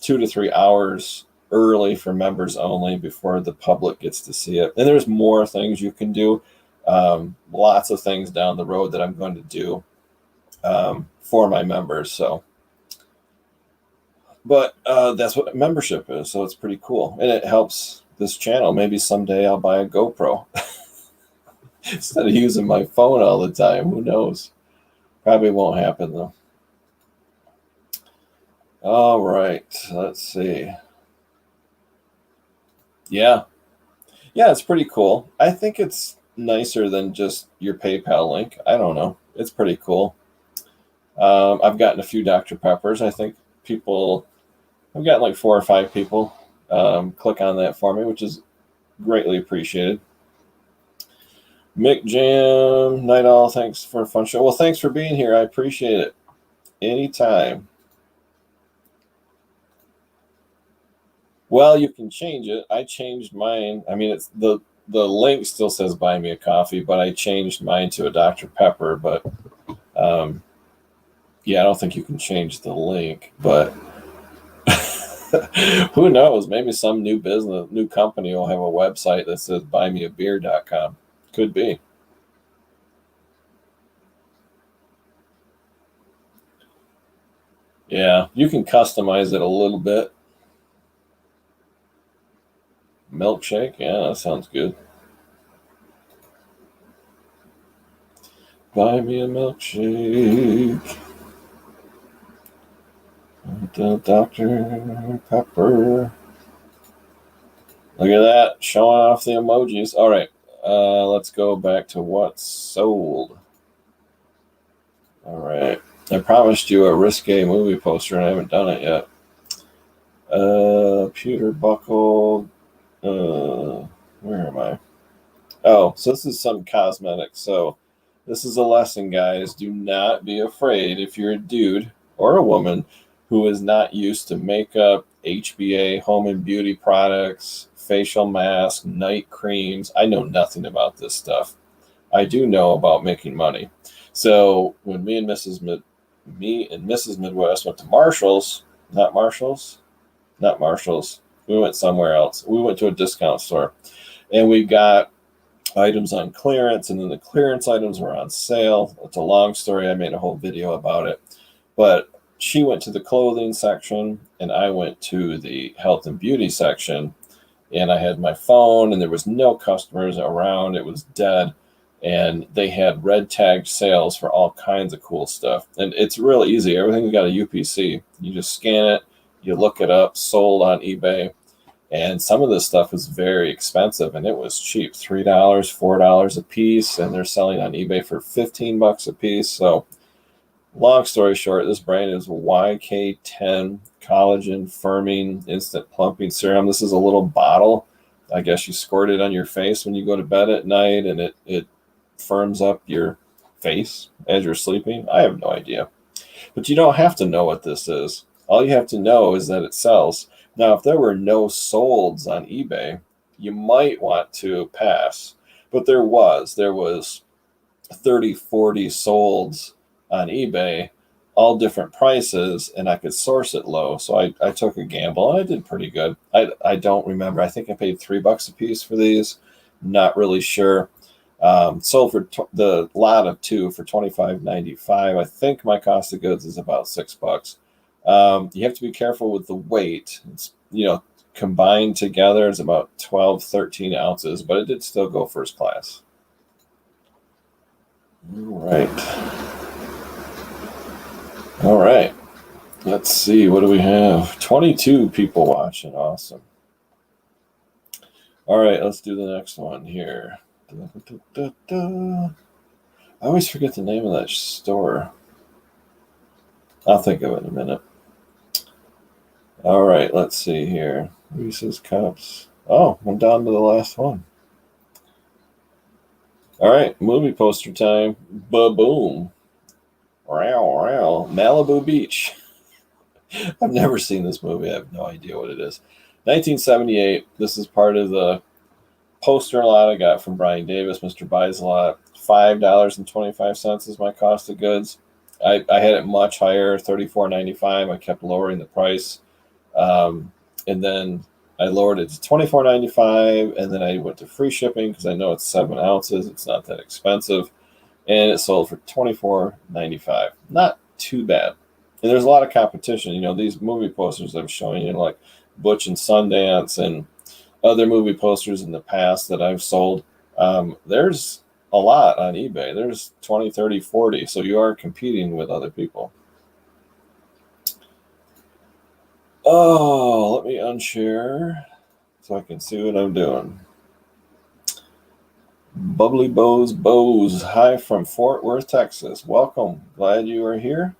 2 to 3 hours early for members only before the public gets to see it. And there's more things you can do. Lots of things down the road that I'm going to do for my members. But that's what membership is. So it's pretty cool. And it helps this channel. Maybe someday I'll buy a GoPro instead of using my phone all the time. Who knows? Probably won't happen though. All right, let's see. Yeah, it's pretty cool. I think it's nicer than just your PayPal link. I don't know. It's pretty cool. I've gotten a few Dr. Peppers. I think I've gotten like 4 or 5 people click on that for me, which is greatly appreciated. Mick Jam, Night Owl, thanks for a fun show. Well, thanks for being here. I appreciate it. Anytime. Well, you can change it. I changed mine. I mean, it's the link still says Buy Me a Coffee, but I changed mine to a Dr. Pepper. But yeah, I don't think you can change the link. But Who knows? Maybe some new business, new company will have a website that says buymeabeer.com. Could be. Yeah, you can customize it a little bit. Milkshake, yeah, that sounds good. Buy me a milkshake. Dr. Pepper. Look at that, showing off the emojis. All right, let's go back to what's sold. All right, I promised you a risque movie poster, and I haven't done it yet. Pewter buckle. Where am I? Oh, so this is some cosmetics. So this is a lesson, guys. Do not be afraid if you're a dude or a woman who is not used to makeup, HBA, home and beauty products, facial masks, night creams. I know nothing about this stuff. I do know about making money. So when me and Mrs. Midwest went to Marshalls, not Marshalls. We went somewhere else. We went to a discount store, and we got items on clearance, and then the clearance items were on sale. It's a long story. I made a whole video about it. But she went to the clothing section, and I went to the health and beauty section, and I had my phone, and there was no customers around. It was dead, and they had red tagged sales for all kinds of cool stuff. And it's real easy. Everything's got a UPC. You just scan it, you look it up, sold on eBay. And some of this stuff is very expensive, and it was cheap, $3, $4 a piece, and they're selling on eBay for $15 a piece. So long story short, this brand is YK10 Collagen Firming Instant Plumping Serum. This is a little bottle. I guess you squirt it on your face when you go to bed at night, and it firms up your face as you're sleeping. I have no idea. But you don't have to know what this is. All you have to know is that it sells. Now, if there were no solds on eBay, you might want to pass. But there was 30, 40 solds on eBay, all different prices, and I could source it low. So I took a gamble, and I did pretty good. I don't remember. I think I paid $3 a piece for these. Not really sure. Sold for the lot of two for $25.95. I think my cost of goods is about $6. You have to be careful with the weight. It's, combined together is about 12, 13 ounces, but it did still go first class. All right. Let's see. What do we have? 22 people watching. Awesome. All right. Let's do the next one here. I always forget the name of that store. I'll think of it in a minute. All right, let's see here. Reese's Cups. Oh, I'm down to the last one. All right, movie poster time. Ba-boom. Wow. Malibu Beach. I've never seen this movie. I have no idea what it is. 1978. This is part of the poster lot I got from Brian Davis, Mr. Buys a Lot. $5.25 is my cost of goods. I had it much higher, $34.95. I kept lowering the price. And then I lowered it to $24.95, and then I went to free shipping because I know it's 7 ounces. It's not that expensive. And it sold for $24.95. Not too bad. And there's a lot of competition. These movie posters I'm showing you, like Butch and Sundance and other movie posters in the past that I've sold. There's a lot on eBay. There's 20, 30, 40. So you are competing with other people. Oh, let me unshare so I can see what I'm doing. Bubbly Bows. Hi from Fort Worth, Texas. Welcome. Glad you are here.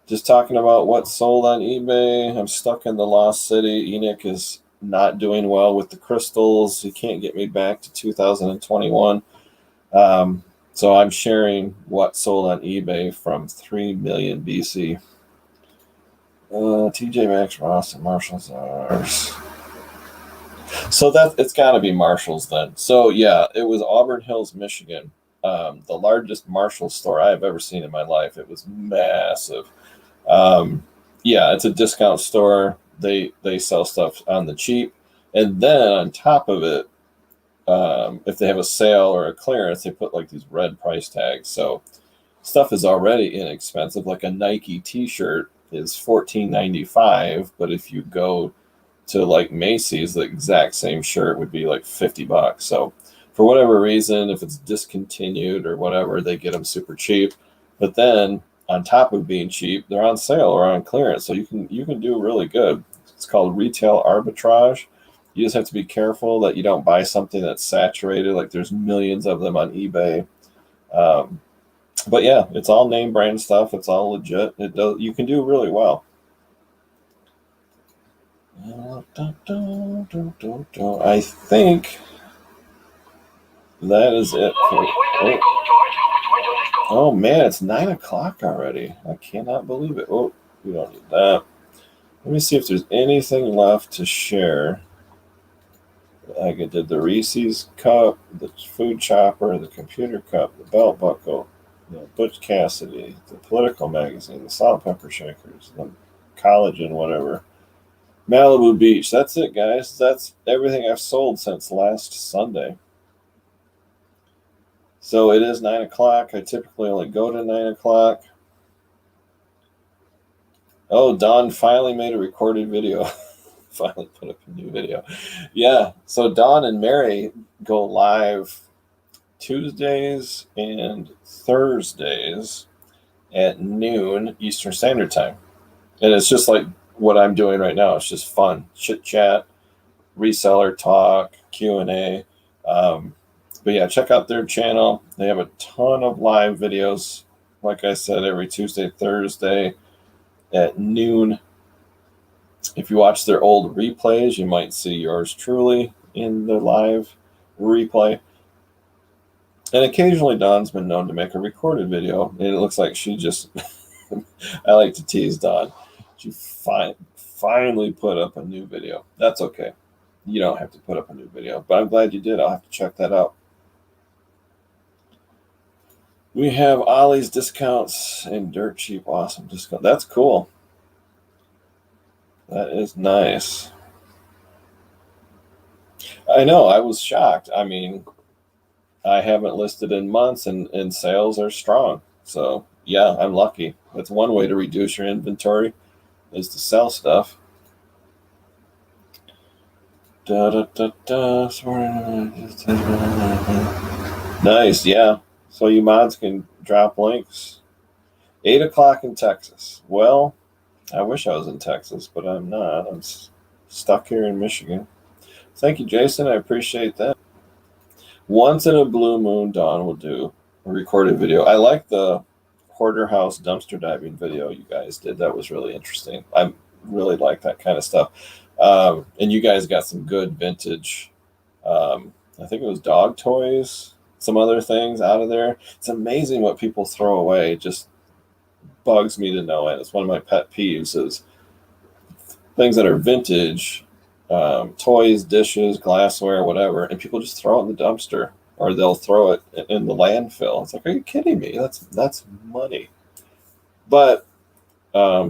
Just talking about what's sold on eBay. I'm stuck in the Lost City. Enoch is not doing well with the crystals. He can't get me back to 2021. So I'm sharing what sold on eBay from 3 million BC. TJ Maxx, Ross, and Marshalls ours. So it's got to be Marshalls then. So yeah, it was Auburn Hills, Michigan. The largest Marshalls store I have ever seen in my life. It was massive. Yeah, it's a discount store. they sell stuff on the cheap, and then on top of it, if they have a sale or a clearance, they put like these red price tags. So stuff is already inexpensive. Like a Nike T-shirt is $14.95, but if you go to like Macy's, the exact same shirt would be like $50. So for whatever reason, if it's discontinued or whatever, they get them super cheap. But then on top of being cheap, they're on sale or on clearance, so you can do really good. It's called retail arbitrage. You just have to be careful that you don't buy something that's saturated. Like there's millions of them on eBay. But yeah, it's all name brand stuff. It's all legit. You can do really well. I think that is it. Oh man, it's 9 o'clock already. I cannot believe it. Oh, we don't need that. Let me see if there's anything left to share. I did the Reese's cup, the food chopper, the computer cup, the belt buckle, the Butch Cassidy, the political magazine, the salt pepper shakers, the collagen, whatever. Malibu Beach. That's it, guys. That's everything I've sold since last Sunday. So it is 9 o'clock. I typically only go to 9 o'clock. Oh, Dawn finally made a recorded video. Finally put up a new video. Yeah. So Dawn and Mary go live Tuesdays and Thursdays at noon Eastern Standard Time. And it's just like what I'm doing right now. It's just fun. Chit chat, reseller talk, Q&A. But yeah, check out their channel. They have a ton of live videos. Like I said, every Tuesday, Thursday at noon. If you watch their old replays, you might see yours truly in the live replay. And occasionally Dawn's been known to make a recorded video. And it looks like she just, I like to tease Dawn. She finally put up a new video. That's okay. You don't have to put up a new video, but I'm glad you did. I'll have to check that out. We have Ollie's discounts and dirt cheap awesome discount. That's cool. That is nice. I know, I was shocked. I mean, I haven't listed in months and sales are strong. So yeah, I'm lucky. That's one way to reduce your inventory is to sell stuff. Nice, yeah. So you mods can drop links. 8 o'clock in Texas. Well, I wish I was in Texas, but I'm not. I'm stuck here in Michigan. Thank you, Jason. I appreciate that. Once in a blue moon, Dawn will do a recorded video. I like the Hoarder House dumpster diving video you guys did. That was really interesting. I really like that kind of stuff. And you guys got some good vintage, I think it was dog toys, some other things out of there. It's amazing what people throw away. It just bugs me to no end. It's one of my pet peeves is things that are vintage, toys, dishes, glassware, whatever, and people just throw it in the dumpster or they'll throw it in the landfill. It's like, are you kidding me? That's money. But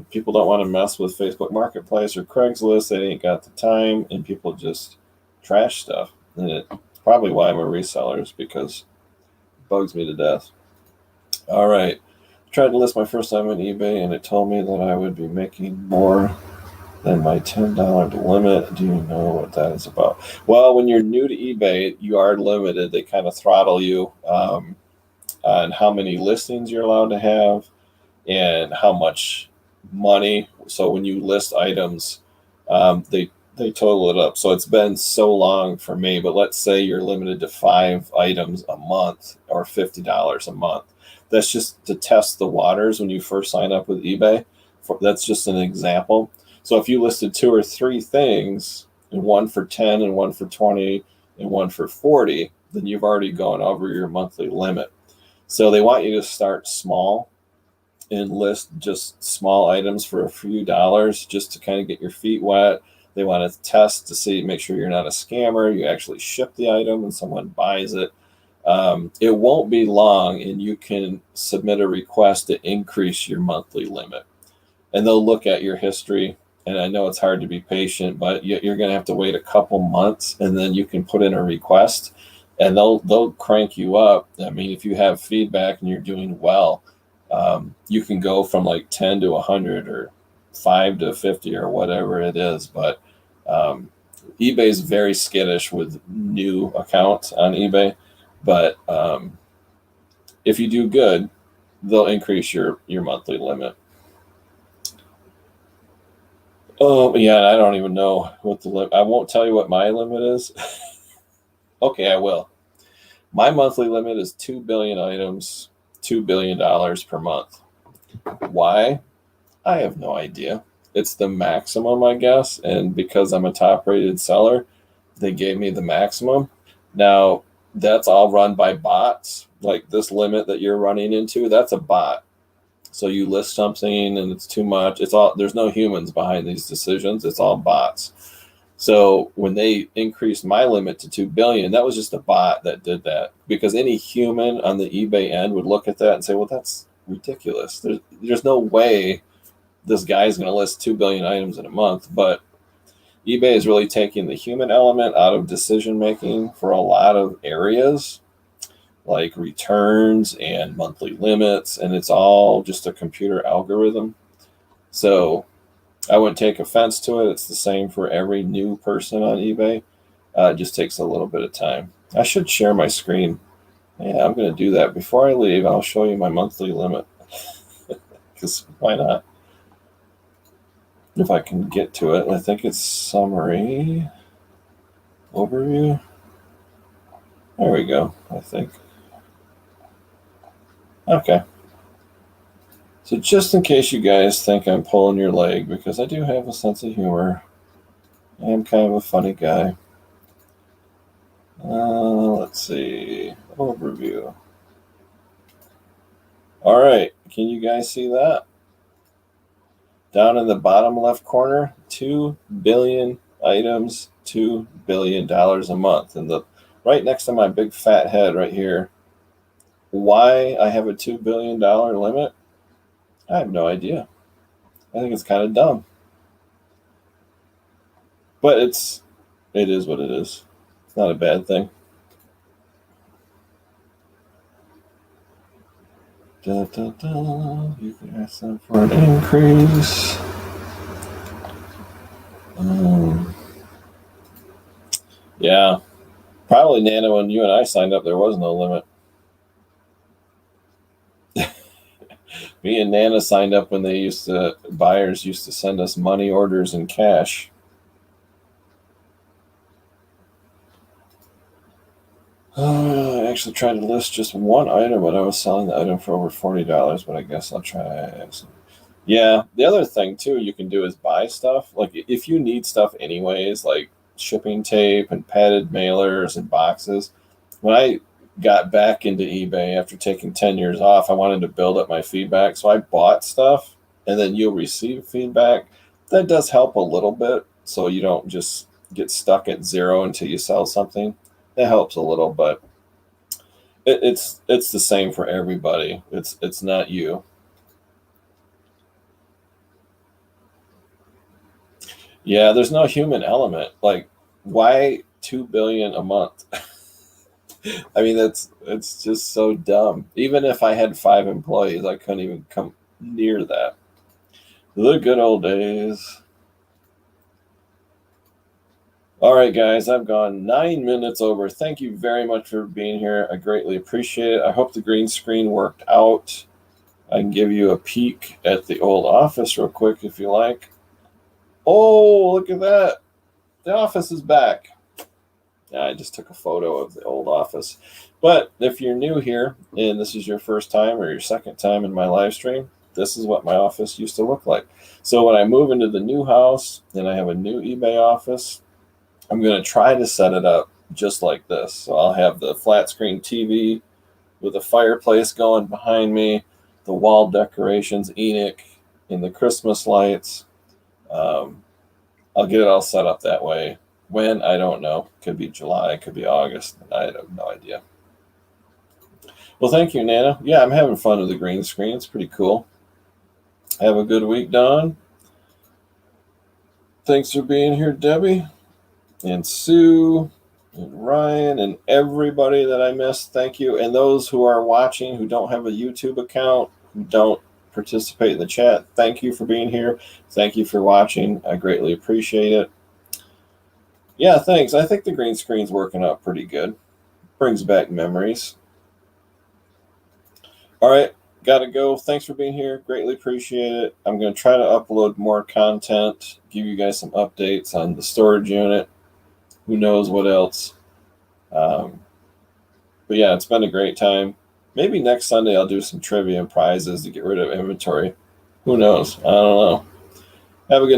people don't want to mess with Facebook Marketplace or Craigslist. They ain't got the time, and people just trash stuff. And it's probably why I'm a reseller, is because it bugs me to death. All right. I tried to list my first time on eBay, and it told me that I would be making more than my $10 limit. Do you know what that is about? Well, when you're new to eBay, you are limited. They kind of throttle you on how many listings you're allowed to have and how much money. So when you list items, they total it up. So it's been so long for me, but let's say you're limited to 5 items a month or $50 a month. That's just to test the waters when you first sign up with eBay. That's just an example. So if you listed 2 or 3 things, and one for 10 and one for 20 and one for 40, then you've already gone over your monthly limit. So they want you to start small and list just small items for a few dollars just to kind of get your feet wet. They want to test to see, make sure you're not a scammer. You actually ship the item and someone buys it. It won't be long and you can submit a request to increase your monthly limit. And they'll look at your history and I know it's hard to be patient, but you're going to have to wait a couple months, and then you can put in a request, and they'll crank you up. I mean, if you have feedback and you're doing well, you can go from like 10 to 100 or 5 to 50 or whatever it is. But eBay is very skittish with new accounts on eBay. But if you do good, they'll increase your monthly limit. Oh, yeah, I don't even know what the limit. I won't tell you what my limit is. Okay, I will. My monthly limit is 2 billion items, $2 billion per month. Why? I have no idea. It's the maximum, I guess. And because I'm a top rated seller, they gave me the maximum. Now, that's all run by bots. Like this limit that you're running into, that's a bot. So you list something and it's too much. There's no humans behind these decisions. It's all bots. So when they increased my limit to 2 billion, that was just a bot that did that, because any human on the eBay end would look at that and say, well, that's ridiculous. There's no way this guy's going to list 2 billion items in a month. But eBay is really taking the human element out of decision making for a lot of areas, like returns and monthly limits, and it's all just a computer algorithm. So I wouldn't take offense to it. It's the same for every new person on eBay. It just takes a little bit of time. I should share my screen. Yeah, I'm going to do that. Before I leave, I'll show you my monthly limit. Because why not? If I can get to it. I think it's summary, overview. There we go, I think. Okay. So just in case you guys think I'm pulling your leg, because I do have a sense of humor. I am kind of a funny guy. Let's see. Overview. All right. Can you guys see that? Down in the bottom left corner, 2 billion items, $2 billion a month. And right next to my big fat head right here, why I have a $2 billion limit, I have no idea. I think it's kind of dumb. But it is what it is. It's not a bad thing. Da, da, da. You can ask them for an increase. Yeah. Probably, Nana, when you and I signed up, there was no limit. Me and Nana signed up when buyers used to send us money orders in cash. I actually tried to list just one item, but I was selling the item for over $40, but I guess I'll try. Yeah, the other thing too you can do is buy stuff. Like if you need stuff anyways, like shipping tape and padded mailers and boxes. When I got back into eBay after taking 10 years off, I wanted to build up my feedback. So I bought stuff, and then you'll receive feedback. That does help a little bit, so you don't just get stuck at zero until you sell something. That helps a little, but it's the same for everybody. It's not you. Yeah, there's no human element. Like, why 2 billion a month? I mean, it's just so dumb. Even if I had 5 employees, I couldn't even come near that. The good old days. All right, guys, I've gone 9 minutes over. Thank you very much for being here. I greatly appreciate it. I hope the green screen worked out. I can give you a peek at the old office real quick if you like. Oh, look at that. The office is back. Yeah, I just took a photo of the old office. But if you're new here and this is your first time or your second time in my live stream, this is what my office used to look like. So when I move into the new house and I have a new eBay office, I'm going to try to set it up just like this. So I'll have the flat screen TV with a fireplace going behind me, the wall decorations, Enoch, and the Christmas lights. I'll get it all set up that way. When, I don't know. Could be July, could be August. I have no idea. Well, thank you, Nana. Yeah, I'm having fun with the green screen. It's pretty cool. Have a good week, Don. Thanks for being here, Debbie and Sue and Ryan and everybody that I missed. Thank you. And those who are watching who don't have a YouTube account, who don't participate in the chat, thank you for being here. Thank you for watching. I greatly appreciate it. Yeah, thanks. I think the green screen's working out pretty good. Brings back memories. All right, gotta go. Thanks for being here. Greatly appreciate it. I'm going to try to upload more content, give you guys some updates on the storage unit. Who knows what else. But yeah, it's been a great time. Maybe next Sunday I'll do some trivia and prizes to get rid of inventory. Who knows? I don't know. Have a good night.